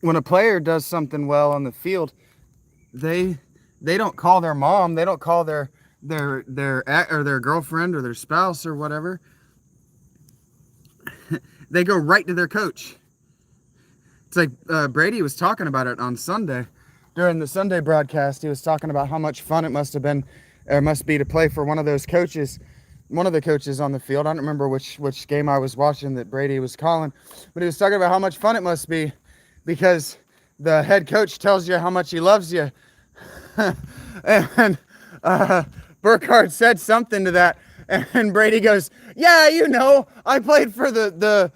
A: When a player does something well on the field, they don't call their mom, they don't call their girlfriend or their spouse or whatever. They go right to their coach. It's like Brady was talking about it on Sunday. During the Sunday broadcast, he was talking about how much fun it must have been, or must be, to play for one of those coaches, one of the coaches on the field. I don't remember which game I was watching that Brady was calling, but he was talking about how much fun it must be because the head coach tells you how much he loves you. And Burkhardt said something to that, and Brady goes, "Yeah, you know, I played for the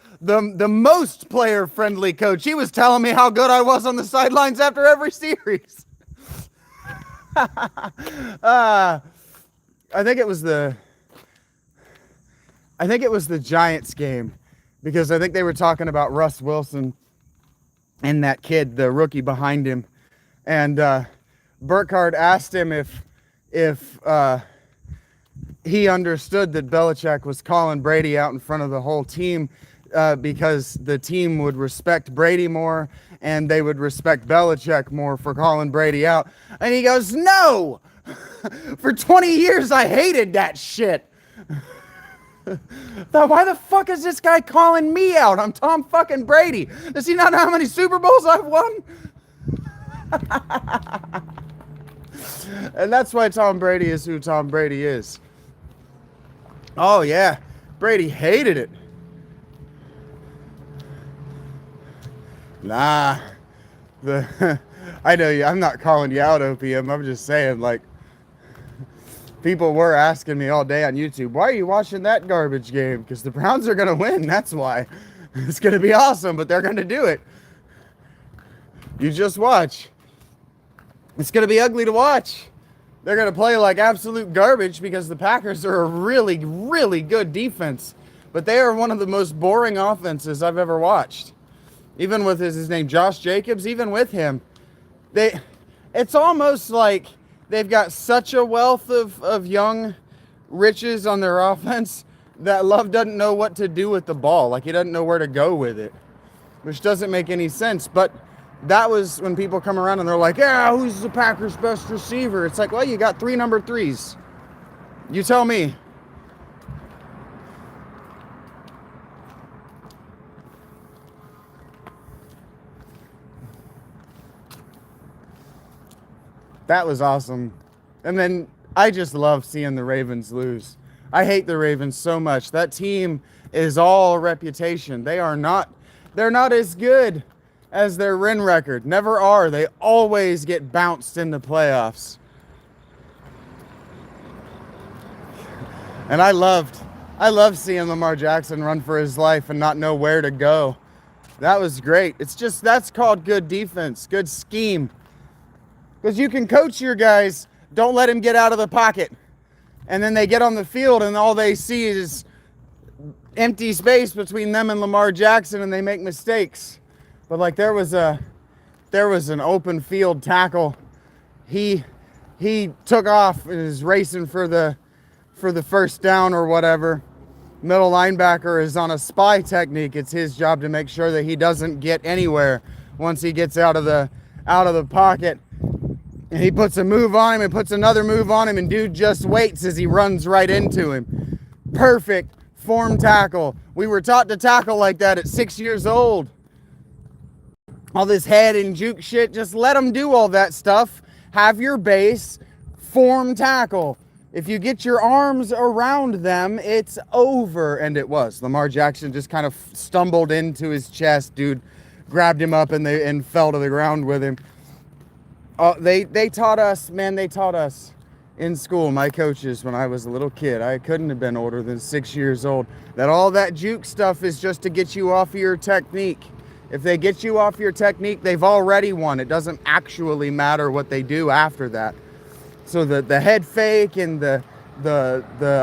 A: most player-friendly coach. He was telling me how good I was on the sidelines after every series." I think it was the Giants game, because I think they were talking about Russ Wilson and that kid, the rookie behind him, and Burkhardt asked him if he understood that Belichick was calling Brady out in front of the whole team because the team would respect Brady more and they would respect Belichick more for calling Brady out. And he goes, "No! For 20 years I hated that shit." Thought, why the fuck is this guy calling me out? I'm Tom fucking Brady. Does he not know how many Super Bowls I've won? And that's why Tom Brady is who Tom Brady is. Oh yeah, Brady hated it. Nah, I know you. I'm not calling you out, OPM. I'm just saying, like, people were asking me all day on YouTube, "Why are you watching that garbage game?" Because the Browns are gonna win. That's why. It's gonna be awesome, but they're gonna do it. You just watch. It's gonna be ugly to watch. They're going to play like absolute garbage because the Packers are a really, really good defense. But they are one of the most boring offenses I've ever watched. Even with his name, Josh Jacobs, even with him, it's almost like they've got such a wealth of young riches on their offense that Love doesn't know what to do with the ball. Like, he doesn't know where to go with it, which doesn't make any sense. But that was when people come around and they're like, yeah, who's the Packers' best receiver? It's like, well, you got 3 number 3s. You tell me. That was awesome. And then I just love seeing the Ravens lose. I hate the Ravens so much. That team is all reputation. They're not as good as their win record. Never are. They always get bounced in the playoffs. And I loved seeing Lamar Jackson run for his life and not know where to go. That was great. That's called good defense, good scheme. Because you can coach your guys, don't let him get out of the pocket. And then they get on the field and all they see is empty space between them and Lamar Jackson and they make mistakes. But like there was an open field tackle. He took off and is racing for the first down or whatever. Middle linebacker is on a spy technique. It's his job to make sure that he doesn't get anywhere once he gets out of the pocket. And he puts a move on him and puts another move on him, and dude just waits as he runs right into him. Perfect form tackle. We were taught to tackle like that at 6 years old. All this head and juke shit, just let them do all that stuff. Have your base, form tackle. If you get your arms around them, it's over. And it was. Lamar Jackson just kind of stumbled into his chest. Dude grabbed him up and fell to the ground with him. They taught us, man, they taught us in school, my coaches, when I was a little kid. I couldn't have been older than 6 years old. That all that juke stuff is just to get you off of your technique. If they get you off your technique, they've already won. It doesn't actually matter what they do after that. So the head fake and the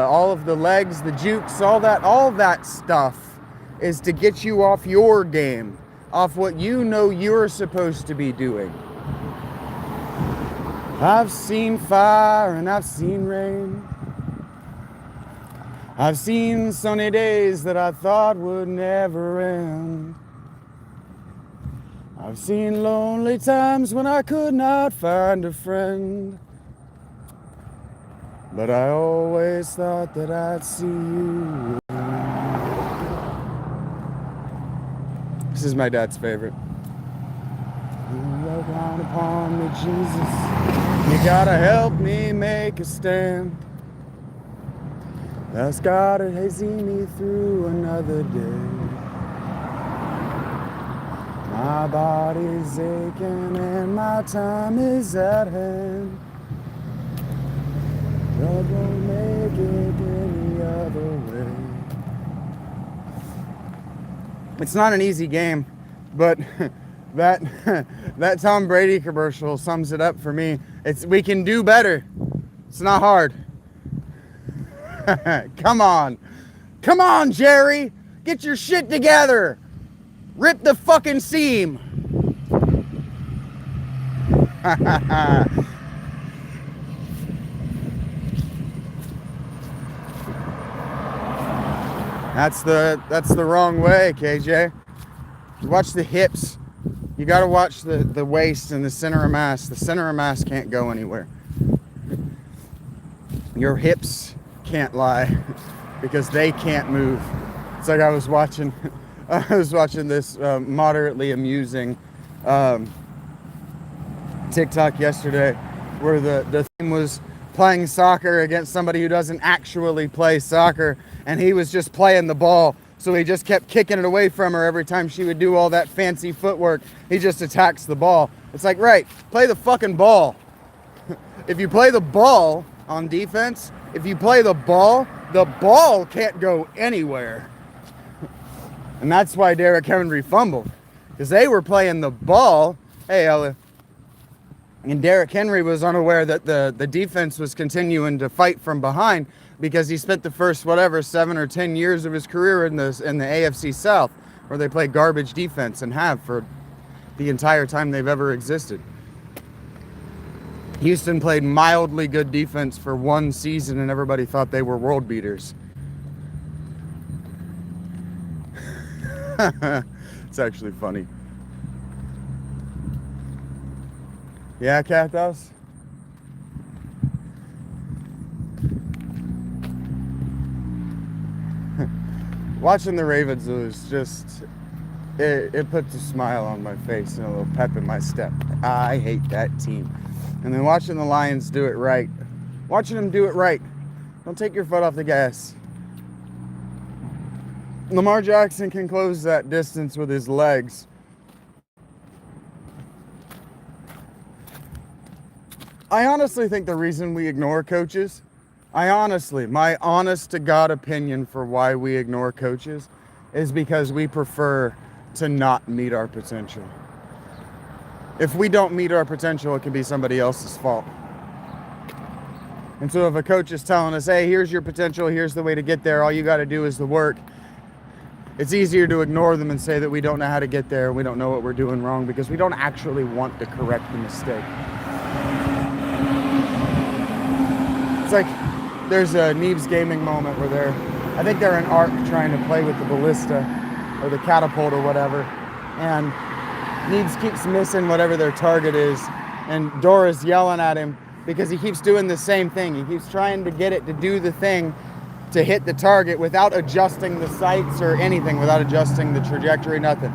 A: all of the legs, the jukes, all that stuff is to get you off your game, off what you know you're supposed to be doing. I've seen fire and I've seen rain. I've seen sunny days that I thought would never end. I've seen lonely times when I could not find a friend. But I always thought that I'd see you again. This is my dad's favorite. Look down upon me, Jesus. You gotta help me make a stand. That's gotta see me through another day. My body's aching and my time is at hand. God won't make it any other way. It's not an easy game, but that Tom Brady commercial sums it up for me. We can do better. It's not hard. Come on, Jerry, get your shit together. Rip the fucking seam. That's the wrong way, KJ. Watch the hips. You got to watch the waist and the center of mass. The center of mass can't go anywhere. Your hips can't lie because they can't move. It's like I was watching this moderately amusing TikTok yesterday where the thing was playing soccer against somebody who doesn't actually play soccer, and he was just playing the ball. So he just kept kicking it away from her every time she would do all that fancy footwork. He just attacks the ball. It's like, right, play the fucking ball. If you play the ball on defense, if you play the ball can't go anywhere. And that's why Derrick Henry fumbled. Because they were playing the ball. Hey, Ella. And Derrick Henry was unaware that the defense was continuing to fight from behind because he spent the first, 7 or 10 years of his career in the AFC South, where they play garbage defense and have for the entire time they've ever existed. Houston played mildly good defense for one season, and everybody thought they were world beaters. It's actually funny. Yeah, Cathos? Watching the Ravens lose just, it puts a smile on my face and a little pep in my step. I hate that team. And then watching the Lions do it right. Watching them do it right. Don't take your foot off the gas. Lamar Jackson can close that distance with his legs. I honestly think the reason we ignore coaches, my honest to God opinion for why we ignore coaches is because we prefer to not meet our potential. If we don't meet our potential, it can be somebody else's fault. And so if a coach is telling us, hey, here's your potential, here's the way to get there, all you got to do is the work, it's easier to ignore them and say that we don't know how to get there, we don't know what we're doing wrong, because we don't actually want to correct the mistake. It's like there's a Neves Gaming moment where I think they're in Arc trying to play with the ballista or the catapult or whatever, and Neves keeps missing whatever their target is, and Dora's yelling at him because he keeps doing the same thing. He keeps trying to get it to do the thing to hit the target without adjusting the sights or anything, without adjusting the trajectory, nothing.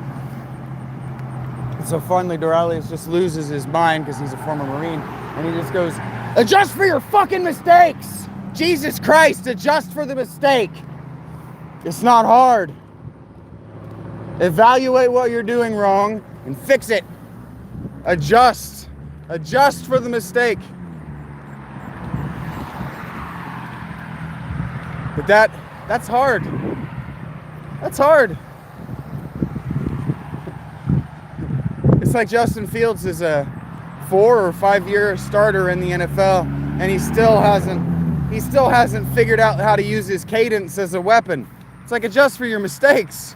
A: So finally, Doraleus just loses his mind because he's a former Marine, and he just goes, adjust for your fucking mistakes! Jesus Christ, adjust for the mistake! It's not hard. Evaluate what you're doing wrong and fix it. Adjust. Adjust for the mistake. But that's hard. That's hard. It's like Justin Fields is a 4 or 5 year starter in the NFL, and he still hasn't figured out how to use his cadence as a weapon. It's like, adjust for your mistakes.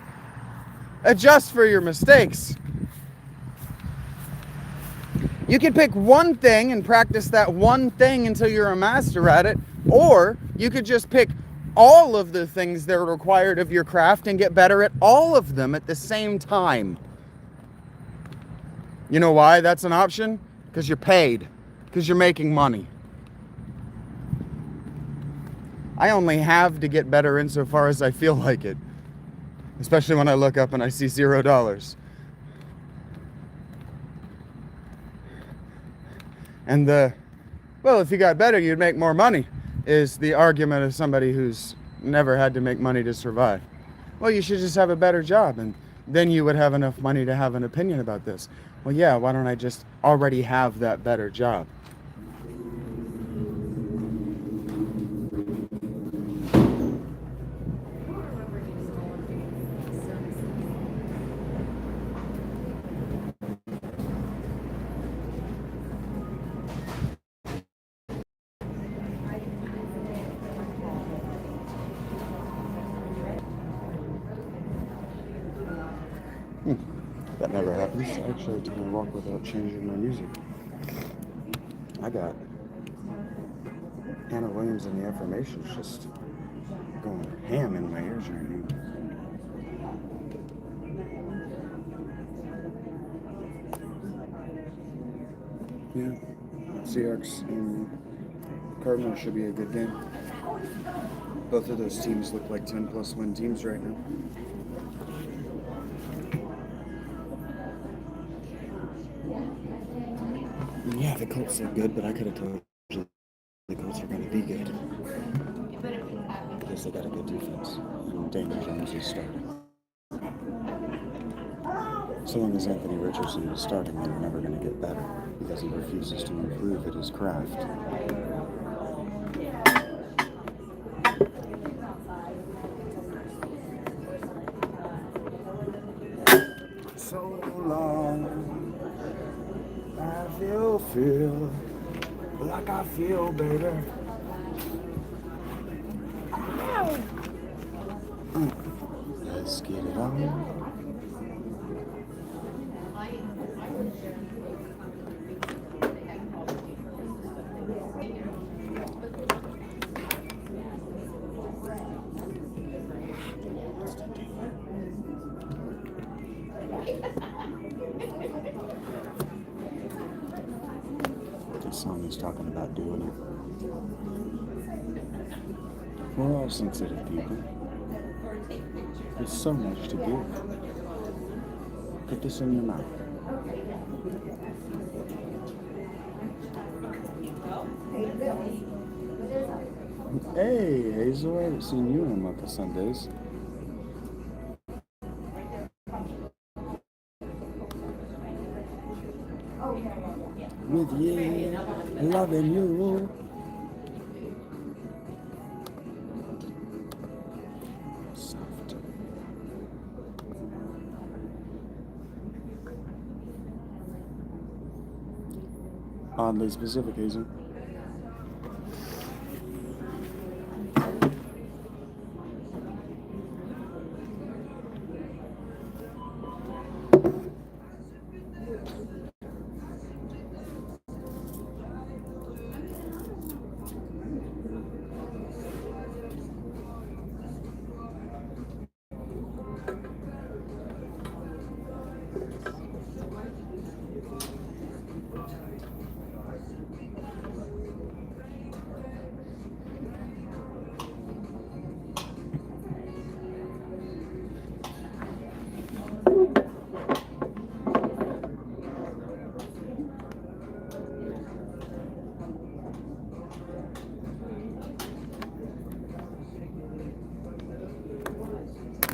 A: Adjust for your mistakes. You can pick one thing and practice that one thing until you're a master at it, or you could just pick all of the things that are required of your craft and get better at all of them at the same time. You know why that's an option? Because you're paid. Because you're making money. I only have to get better insofar as I feel like it. Especially when I look up and I see $0. And well, if you got better, you'd make more money, is the argument of somebody who's never had to make money to survive. Well, you should just have a better job, and then you would have enough money to have an opinion about this. Well, yeah, why don't I just already have that better job? That never happens. I actually took my walk without changing my music. I got Hannah Williams and the Affirmations just going ham in my ears right now. Yeah, Seahawks and Cardinals should be a good game. Both of those teams look like 10+ win teams right now. Yeah, the Colts look good, but I could have told you the Colts are going to be good. Because they got a good defense. And Daniel Jones is starting. So long as Anthony Richardson is starting, they're never going to get better. Because he refuses to improve at his craft. So long, I feel feel like I feel, baby. Let's get it on. This song is talking about doing it. We're all sensitive people. There's so much to give. Put this in your mouth. Hey, Hazel, I haven't seen you in a month of Sundays. With you, loving you. Soft. Oddly specific, Hazel.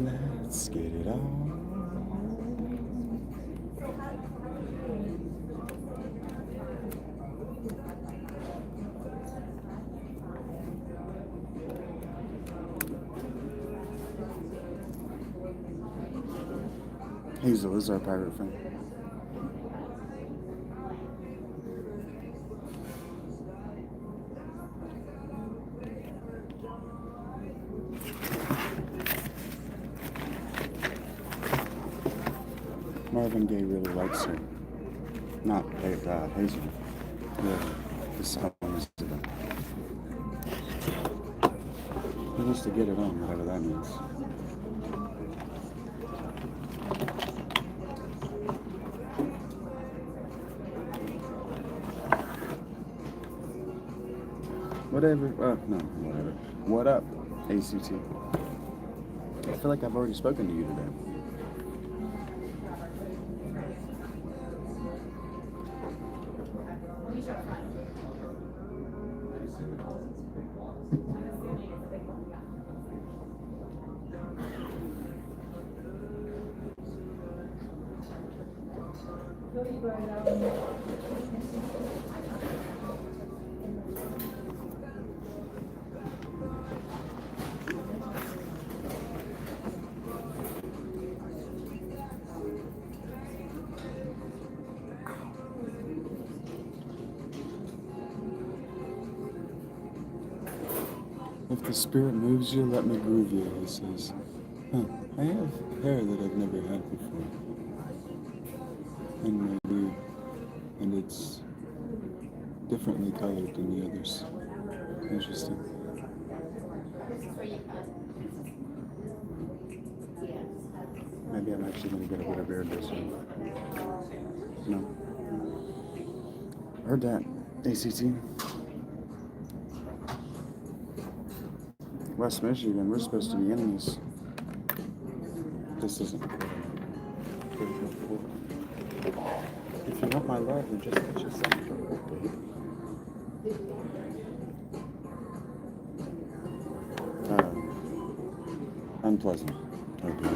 A: Let's get it on. Hazel is our pirate friend. Marvin Gaye really likes her. Not Hazel. The song is to them. He wants to get it on, whatever that means. Whatever. No, whatever. What up, ACT? I feel like I've already spoken to you today. If the spirit moves you, let me groove you, he says. Huh, I have hair that I've never had before. And it's differently colored than the others. Interesting. Maybe I'm actually going to get a bit of beard this one. No. Heard that. ACT. West Michigan, we're supposed to be enemies. This isn't. If you want my love, then just get yourself a babe. Unpleasant. Okay.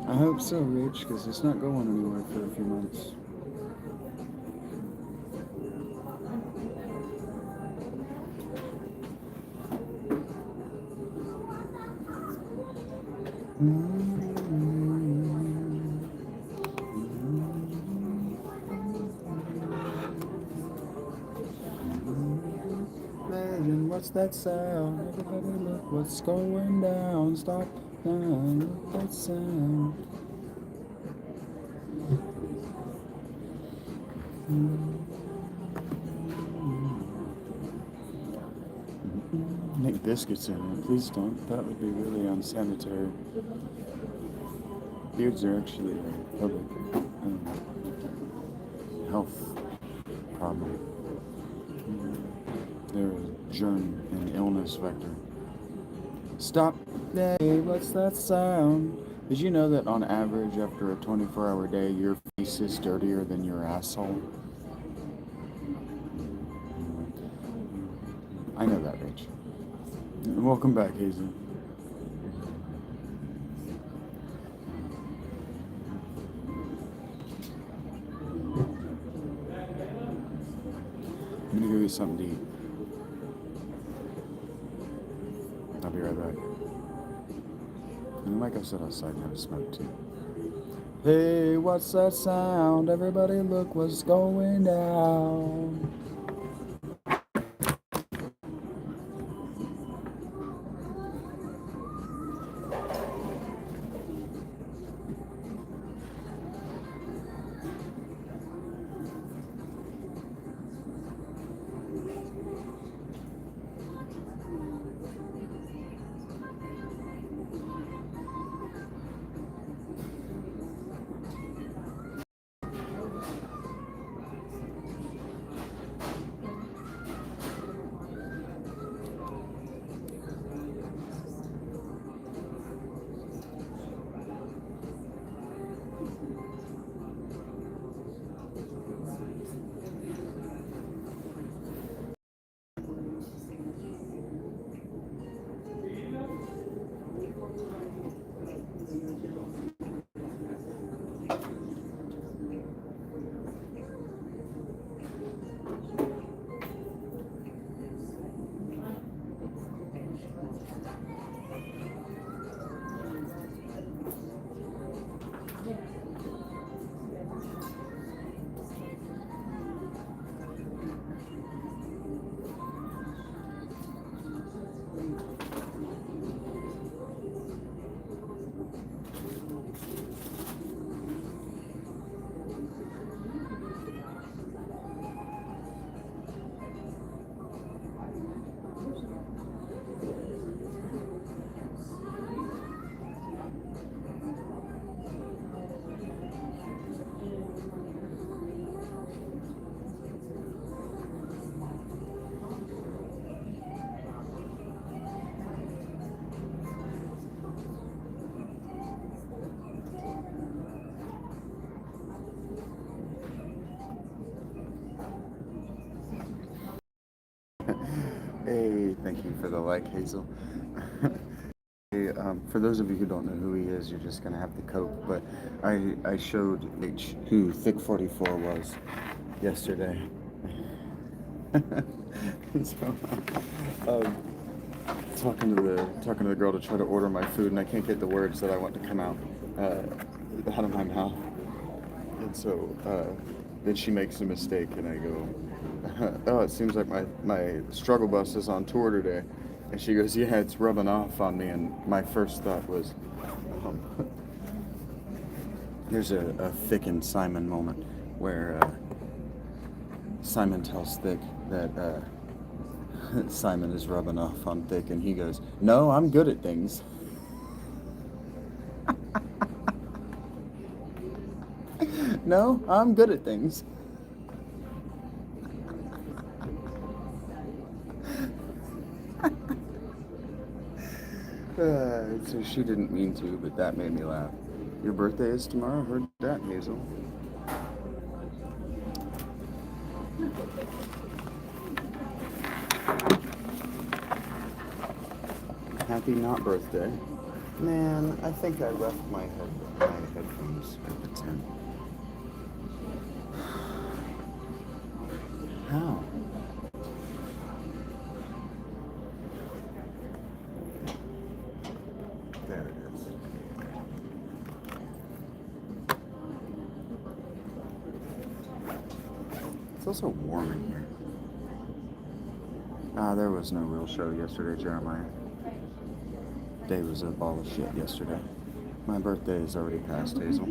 A: I hope so, Rich, because it's not going anywhere for a few months. What's that sound? Everybody look what's going down. Stop now, look that sound. Make biscuits in it. Please don't. That would be really unsanitary. Beards are actually a public health problem. They're a germ and illness vector. Stop. Hey, what's that sound? Did you know that on average, after a 24-hour day, your face is dirtier than your asshole? I know that, Rich. Welcome back, Hazel. I'm gonna go get something to eat. I'll be right back. And like I said outside, I have a smoke too. Hey, what's that sound? Everybody look what's going down. Hey, thank you for the like, Hazel. Hey, for those of you who don't know who he is, you're just gonna have to cope. But I showed H who Thick 44 was yesterday. So, um, talking to the girl to try to order my food, and I can't get the words that I want to come out of my mouth. And so then she makes a mistake, and I go, "Oh, it seems like my struggle bus is on tour today." And she goes, "Yeah, it's rubbing off on me." And my first thought was, um, there's a Thick and Simon moment where Simon tells Thick that Simon is rubbing off on Thick, and he goes, "No, I'm good at things." No, I'm good at things. So she didn't mean to, but that made me laugh. Your birthday is tomorrow? Heard that, Hazel. Happy not birthday. Man, I think I left my headphones at the tent. How? There it is. It's also warm in here. There was no real show yesterday, Jeremiah. Day was a ball of shit yesterday. My birthday is already past, Hazel.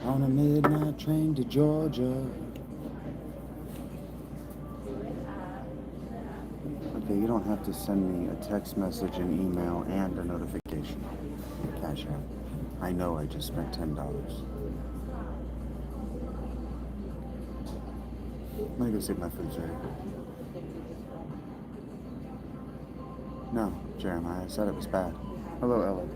A: On a midnight train to Georgia. Okay, you don't have to send me a text message, an email, and a notification. CashApp. I know I just spent $10. I'm gonna go see if my food's ready. No, Jeremiah, I said it was bad. Hello, Ellen.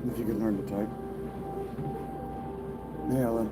A: If you could learn to type. Hey, Ellen.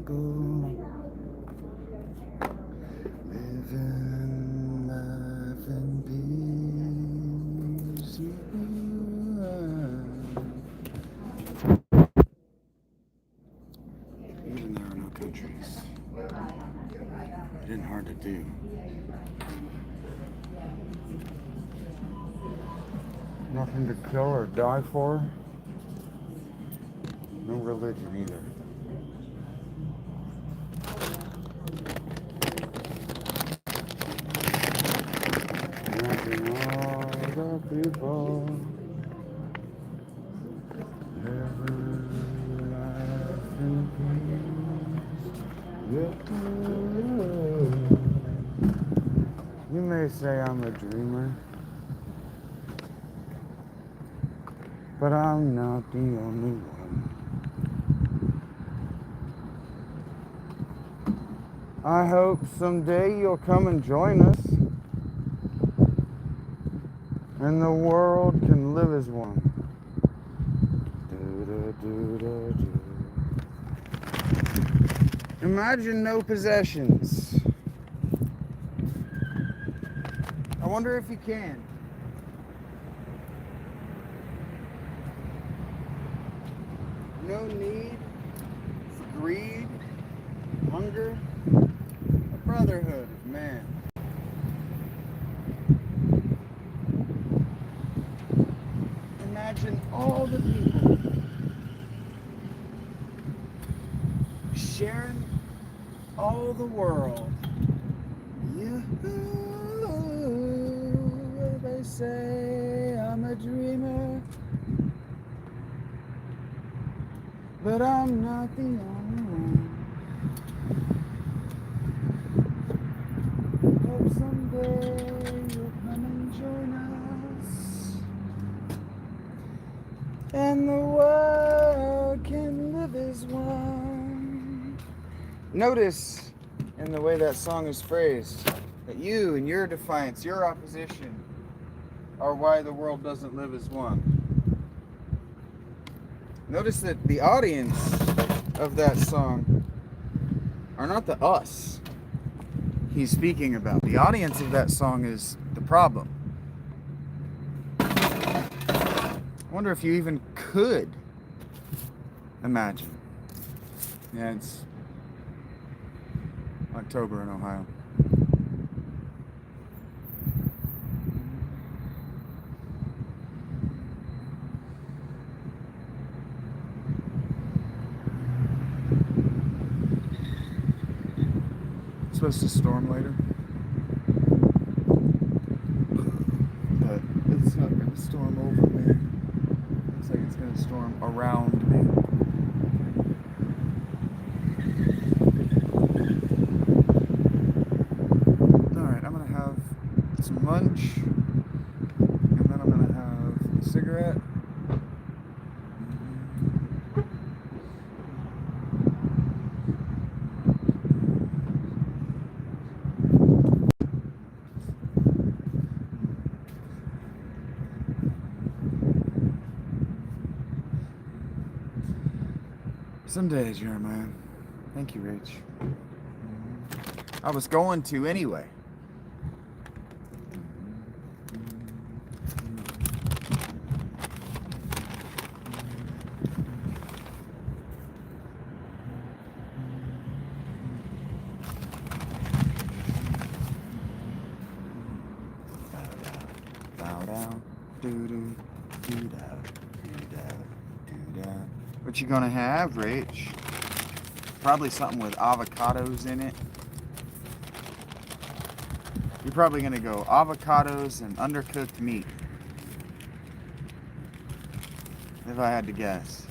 A: tabernacle, living life in peace. Even there are no countries. It isn't hard to do. Nothing to kill or die for. No religion either. Imagine all the people living life in peace. Yeah. You may say I'm a dreamer, but I'm not the only one. I hope someday you'll come and join us, and the world can live as one. Imagine no possessions. I wonder if you can. No need for greed, hunger, a brotherhood of man. Imagine all the people sharing all the world. They say I'm a dreamer, but I'm not the only one. Hope someday you'll come and join us, and the world can live as one. Notice in the way that song is phrased that you and your defiance, your opposition, are why the world doesn't live as one. Notice that the audience of that song are not the us he's speaking about. The audience of that song is the problem. I wonder if you even could imagine. Yeah, it's October in Ohio. It's supposed to storm later, but it's not going to storm over me. Looks like it's going to storm around me. Alright, I'm going to have some lunch, and then I'm going to have a cigarette. Someday, Jeremiah. Thank you, Rach. I was going to anyway. Bow down, doo-doo, doo-dow, doo-dow, doo-dow. What you gonna have, Rach? Probably something with avocados in it. You're probably gonna go avocados and undercooked meat, if I had to guess.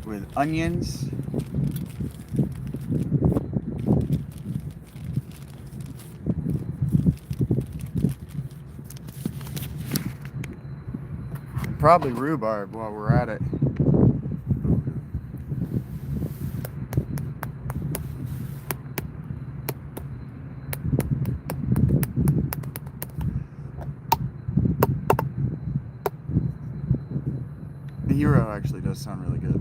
A: With onions. And probably rhubarb while we're at it. The hero actually does sound really good.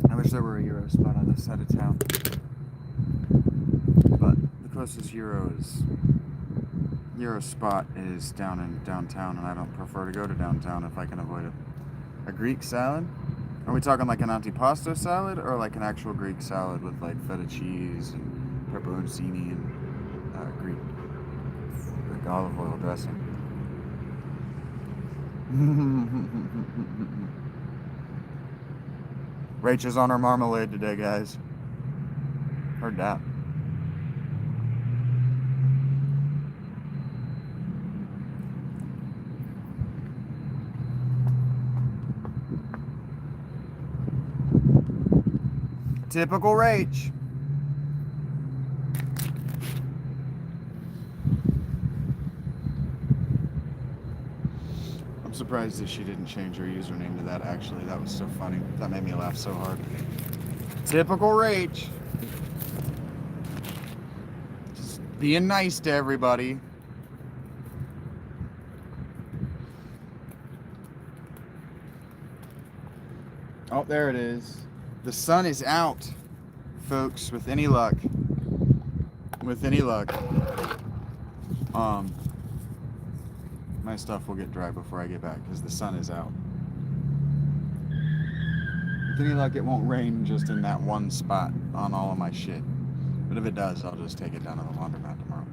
A: I wish wish there were a Euro spot on this side of town. But the closest Euro spot is down in downtown, and I don't prefer to go to downtown if I can avoid it. A Greek salad? Are we talking like an antipasto salad or like an actual Greek salad with like feta cheese and pepperoncini and Greek like olive oil dressing? Rach is on her marmalade today, guys. Heard that. Typical Rach. I'm surprised that she didn't change her username to that, actually. That was so funny. That made me laugh so hard. Typical Rach. Just being nice to everybody. Oh, there it is. The sun is out, folks, with any luck. With any luck. My stuff will get dry before I get back because the sun is out. With any luck, it won't rain just in that one spot on all of my shit. But if it does, I'll just take it down to the laundromat tomorrow.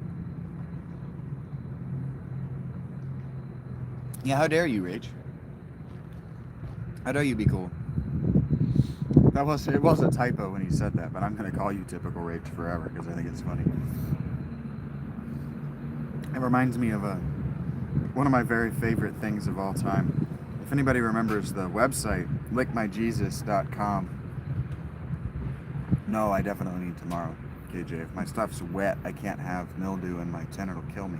A: Yeah, how dare you, Rach? How dare you be cool? It was a typo when he said that, but I'm going to call you typical Rach forever because I think it's funny. It reminds me of one of my very favorite things of all time. If anybody remembers the website, lickmyjesus.com. No, I definitely need tomorrow, KJ. If my stuff's wet, I can't have mildew in my tent, it'll kill me.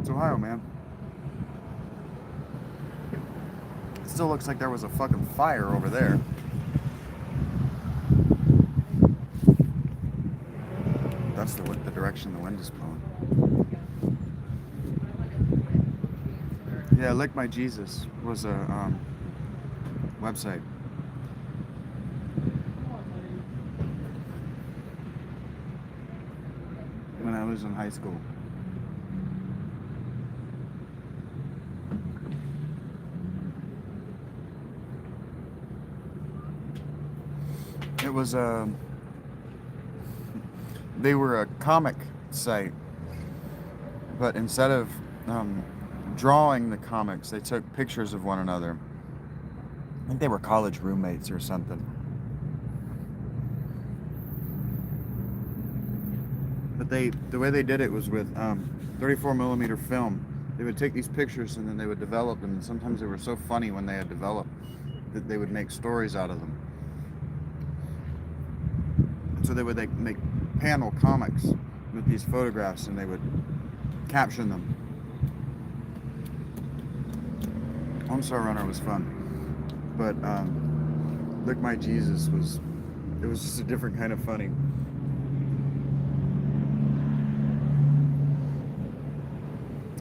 A: It's Ohio, man. It still looks like there was a fucking fire over there. That's the direction the wind is blowing. Yeah, Lick My Jesus was a website. When I was in high school. It was they were a comic site, but instead of drawing the comics, they took pictures of one another. I think they were college roommates or something. But the way they did it was with 34mm film. They would take these pictures and then they would develop them. And sometimes they were so funny when they had developed that they would make stories out of them. So they would make panel comics with these photographs and they would caption them. Homestar Runner was fun, but Lick My Jesus was just a different kind of funny.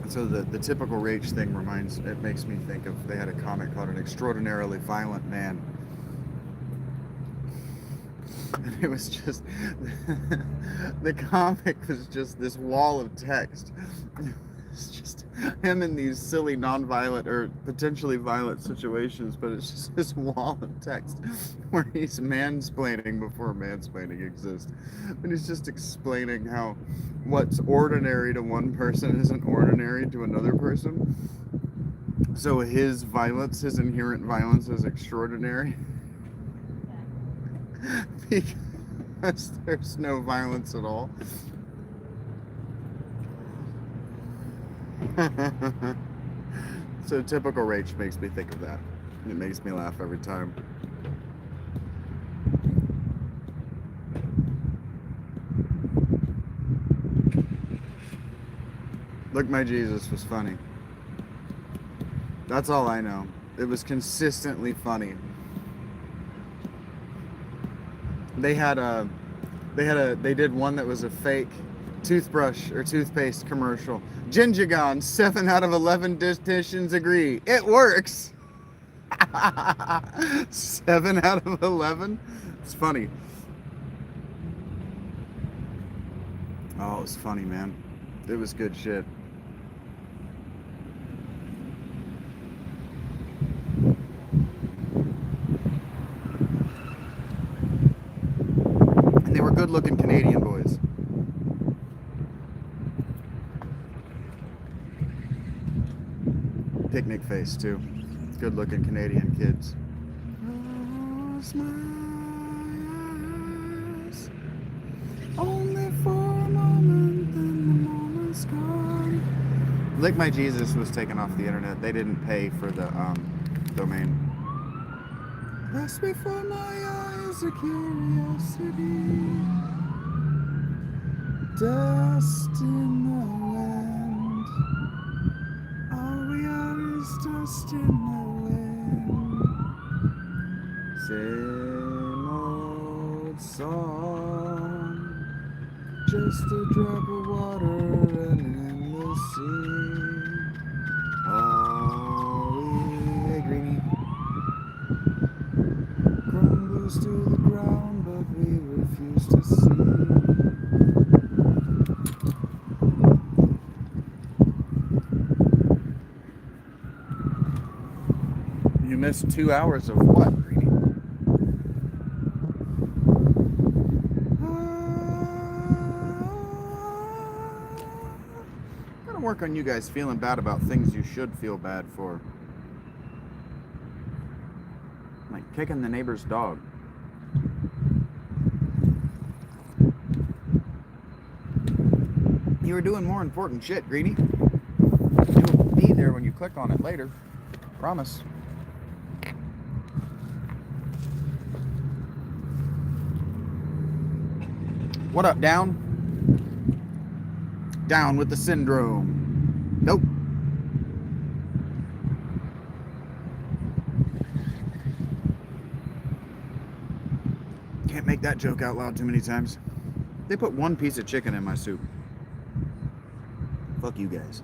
A: And so the typical Rage thing makes me think of, they had a comic called An Extraordinarily Violent Man. And it was just, the comic was just this wall of text. It's just him in these silly non-violent or potentially violent situations, but it's just this wall of text where he's mansplaining before mansplaining exists. And he's just explaining how what's ordinary to one person isn't ordinary to another person. So his inherent violence is extraordinary. Because there's no violence at all. So typical Rage makes me think of that. It makes me laugh every time. Look, my Jesus was funny. That's all I know. It was consistently funny. They did one that was a fake toothbrush or toothpaste commercial. Gingigon, 7 out of 11 dietitians agree. It works. 7 out of 11? It's funny. Oh, it was funny, man. It was good shit. And they were good-looking Canadian boys. Picnic face, too. Good-looking Canadian kids. Close my eyes, only for a moment, then the moment's gone. Lick My Jesus was taken off the internet. They didn't pay for the domain. Press before my eyes a curiosity, dust in the wind. All we are is dust in the wind. Same old song, just a drop of water and in the sea. Hey, Greenie. Crumbles to the ground, but we refuse to see. You missed 2 hours of what, Greenie? Gotta work on you guys feeling bad about things you should feel bad for. Like kicking the neighbor's dog. You were doing more important shit, Greenie. You'll be there when you click on it later. Promise. What up, Down? Down with the syndrome. Nope. Can't make that joke out loud too many times. They put one piece of chicken in my soup. Fuck you guys.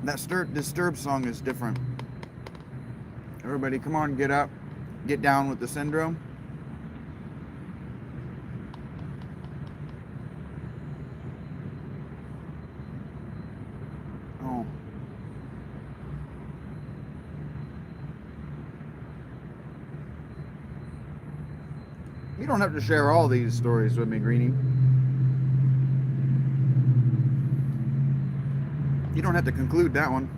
A: That Disturbed song is different. Everybody, come on, get up. Get down with the syndrome. Oh. You don't have to share all these stories with me, Greenie. You don't have to conclude that one.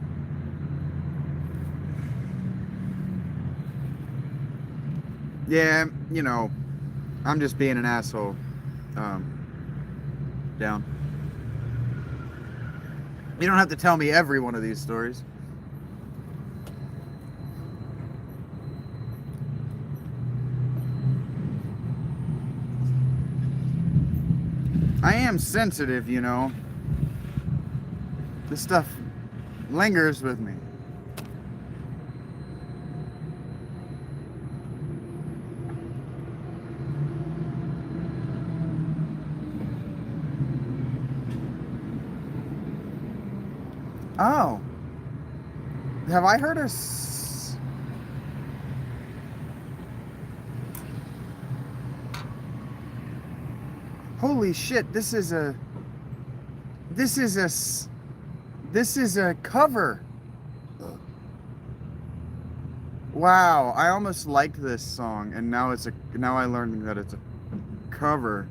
A: Yeah, you know, I'm just being an asshole. Down. You don't have to tell me every one of these stories. I am sensitive, you know. This stuff lingers with me. Oh. Have I heard her Holy shit, this is a cover. Wow, I almost liked this song, and now I learned that it's a cover.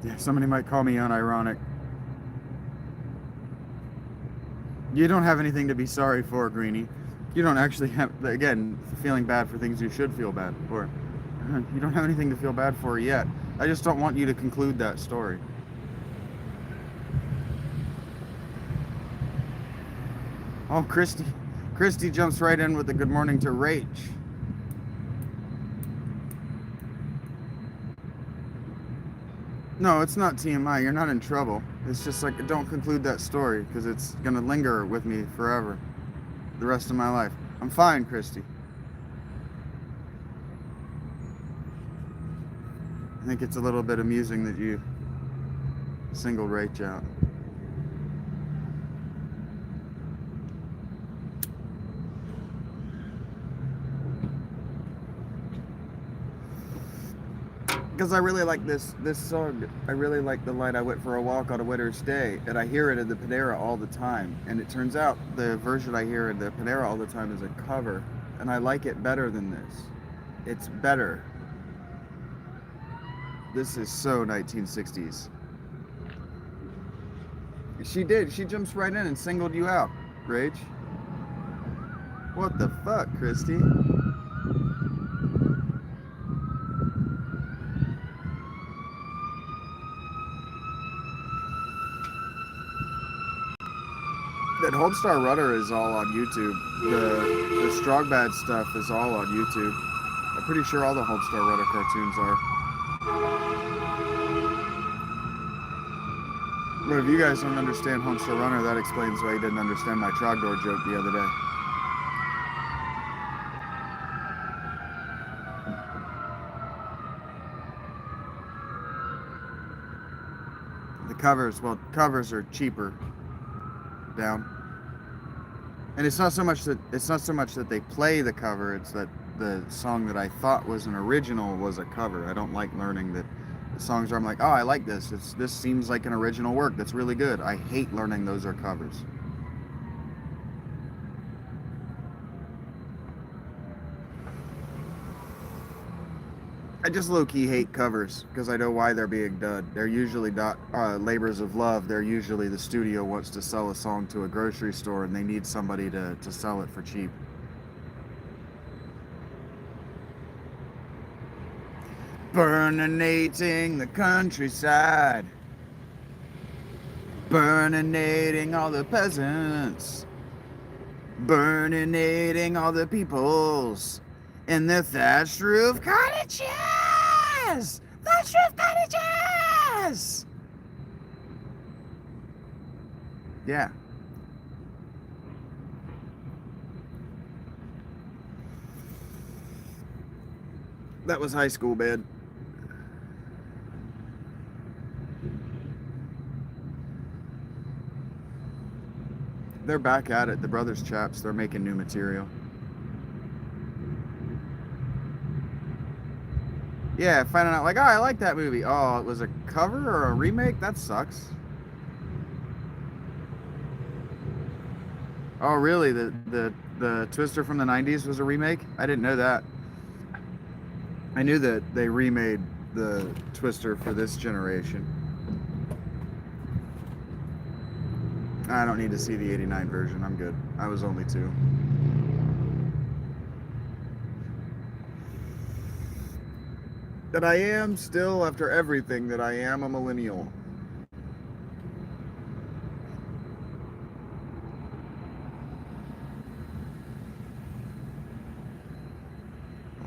A: Yeah, somebody might call me unironic. You don't have anything to be sorry for, Greenie. You don't actually have, again, feeling bad for things you should feel bad for. You don't have anything to feel bad for yet. I just don't want you to conclude that story. Oh, Christy jumps right in with the good morning to Rach. No, it's not TMI. You're not in trouble. It's just like, don't conclude that story because it's going to linger with me forever. The rest of my life. I'm fine, Christy. I think it's a little bit amusing that you singled Rach out. Because I really like this song. I really like the line, "I went for a walk on a winter's day," and I hear it in the Panera all the time. And it turns out the version I hear in the Panera all the time is a cover, and I like it better than this. It's better. This is so 1960s. She did. She jumps right in and singled you out, Rach. What the fuck, Christy? That Homestar Runner is all on YouTube. The Strong Bad stuff is all on YouTube. I'm pretty sure all the Homestar Runner cartoons are. But if you guys don't understand Homestar Runner, that explains why you didn't understand my Trogdor joke the other day. The covers are cheaper down. And it's not so much that they play the cover, it's that the song that I thought was an original was a cover. I don't like learning that the songs where I'm like, oh, I like this. This seems like an original work. That's really good. I hate learning those are covers. I just low-key hate covers because I know why they're being done. They're usually not labors of love. They're usually the studio wants to sell a song to a grocery store and they need somebody to sell it for cheap. Burninating the countryside. Burninating all the peasants. Burninating all the peoples. In the thatched roof cottages! Thatched roof cottages! Yeah. That was high school, man. They're back at it. The Brothers Chaps, they're making new material. Yeah, finding out like, oh, I like that movie. Oh, it was a cover or a remake? That sucks. Oh, really? The Twister from the 90s was a remake? I didn't know that. I knew that they remade the Twister for this generation. I don't need to see the 89 version. I'm good. I was only 2. That I am still, after everything, that I am a millennial.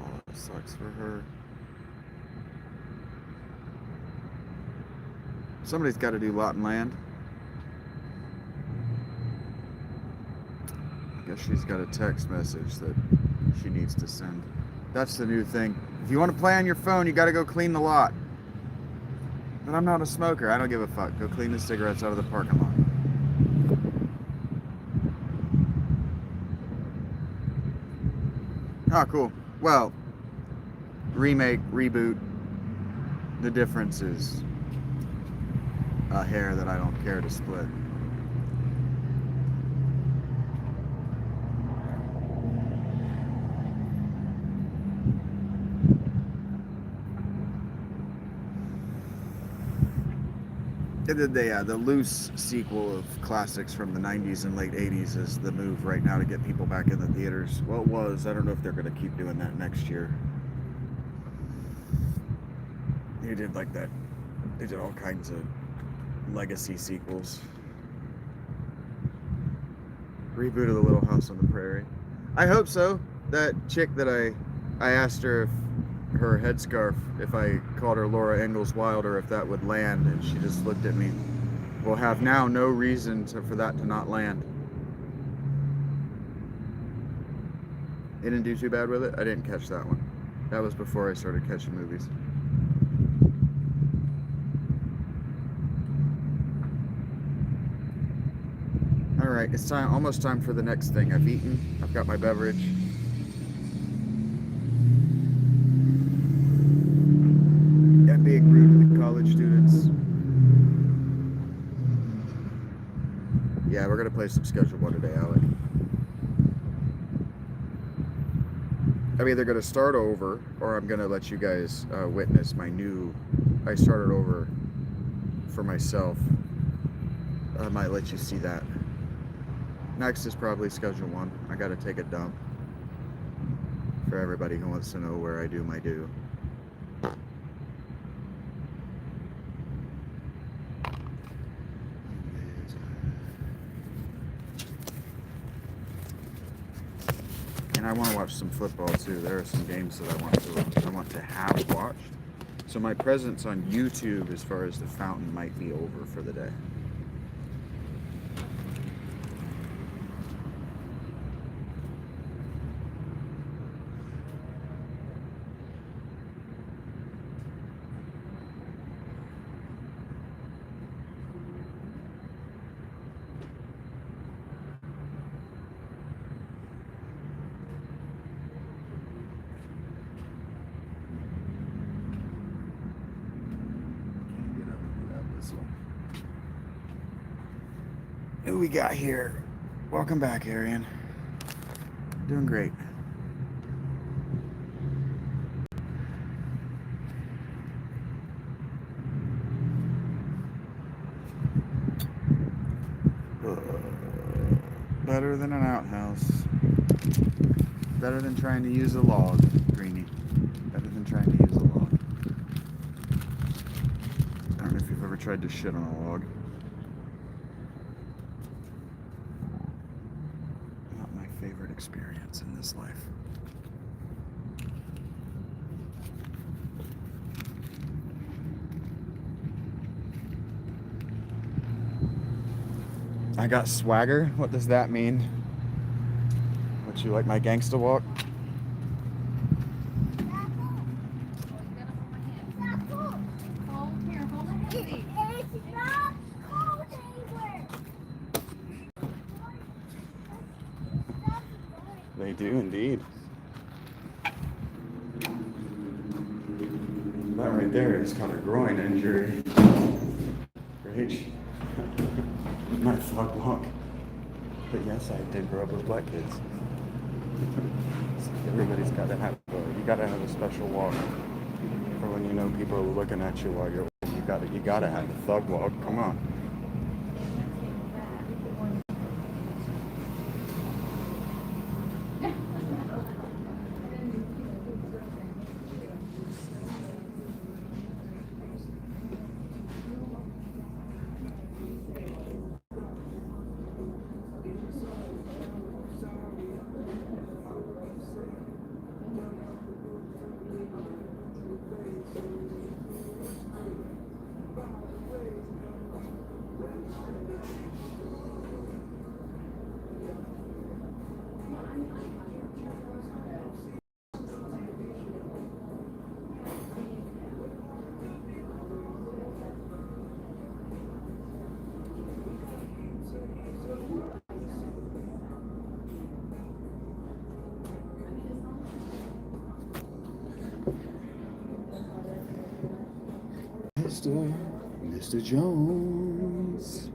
A: Oh, it sucks for her. Somebody's got to do lot and land. I guess she's got a text message that she needs to send. That's the new thing. If you want to play on your phone, you got to go clean the lot. But I'm not a smoker. I don't give a fuck. Go clean the cigarettes out of the parking lot. Oh, cool. Well, remake, reboot. The difference is a hair that I don't care to split. And then the loose sequel of classics from the 90s and late 80s is the move right now to get people back in the theaters. Well, it was. I don't know if they're going to keep doing that next year. They did like that. They did all kinds of legacy sequels. Reboot of The Little House on the Prairie. I hope so. That chick that I asked her if her headscarf, if I called her Laura Ingalls Wilder, if that would land, and she just looked at me. Will have now no reason for that to not land. You didn't do too bad with it? I didn't catch that one. That was before I started catching movies. Alright, it's time, almost time for the next thing. I've eaten, I've got my beverage. And being rude to the college students. Yeah, we're gonna play some Schedule 1 today, Alec. I'm either gonna start over, or I'm gonna let you guys witness my new... I started over for myself. I might let you see that. Next is probably Schedule 1. I gotta take a dump. For everybody who wants to know where I do my do. And I want to watch some football too. There are some games that I want to have watched. So my presence on YouTube as far as the fountain might be over for the day. Who we got here? Welcome back, Arian. Doing great. Better than an outhouse. Better than trying to use a log, Greenie. Better than trying to use a log. I don't know if you've ever tried to shit on a log. Not my favorite experience in this life. I got swagger? What does that mean? Would you like my gangsta walk? They do indeed. That right there is called a groin injury. Rage. My fuck walk. But yes, I did grow up with black kids. Everybody's got to have you got to have a special walk for when you know people are looking at you while you're. You gotta have the thug walk. Come on. Mr. Jones.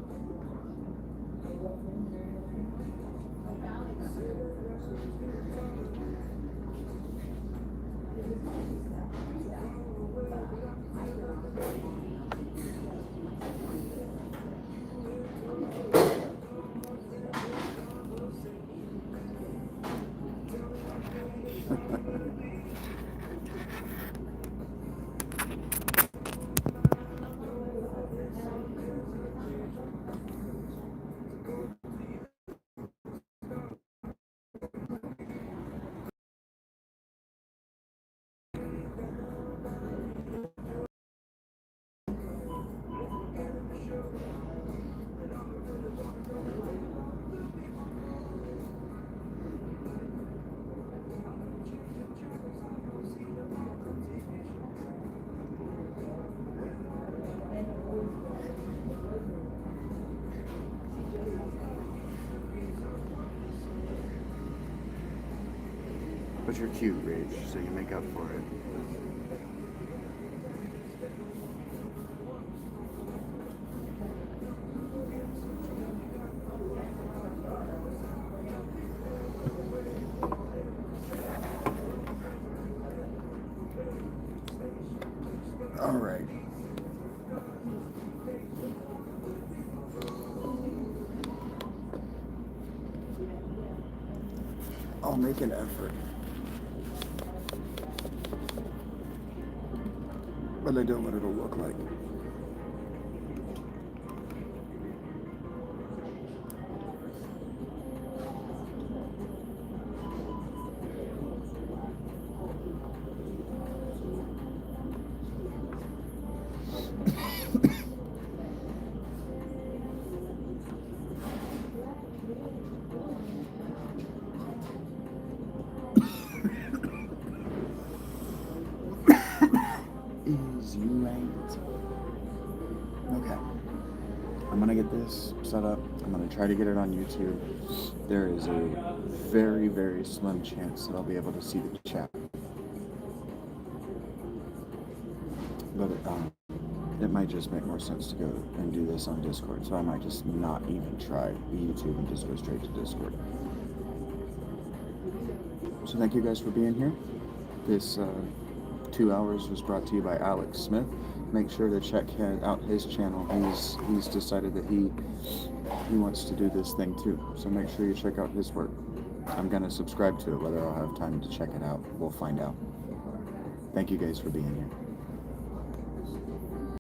A: But you're cute, Rage, so you make up for it. All right. I'll make an effort. But I don't know what it'll look like. Easy, right? Okay. I'm gonna get this set up. I'm gonna try to get it on YouTube. There is a very, very slim chance that I'll be able to see the chat. But it might just make more sense to go and do this on Discord. So I might just not even try YouTube and just go straight to Discord. So thank you guys for being here. This 2 hours was brought to you by Alex Smith. Make sure to check out his channel. He's decided that he wants to do this thing too. So make sure you check out his work. I'm gonna subscribe to it. Whether I'll have time to check it out, we'll find out. Thank you guys for being here.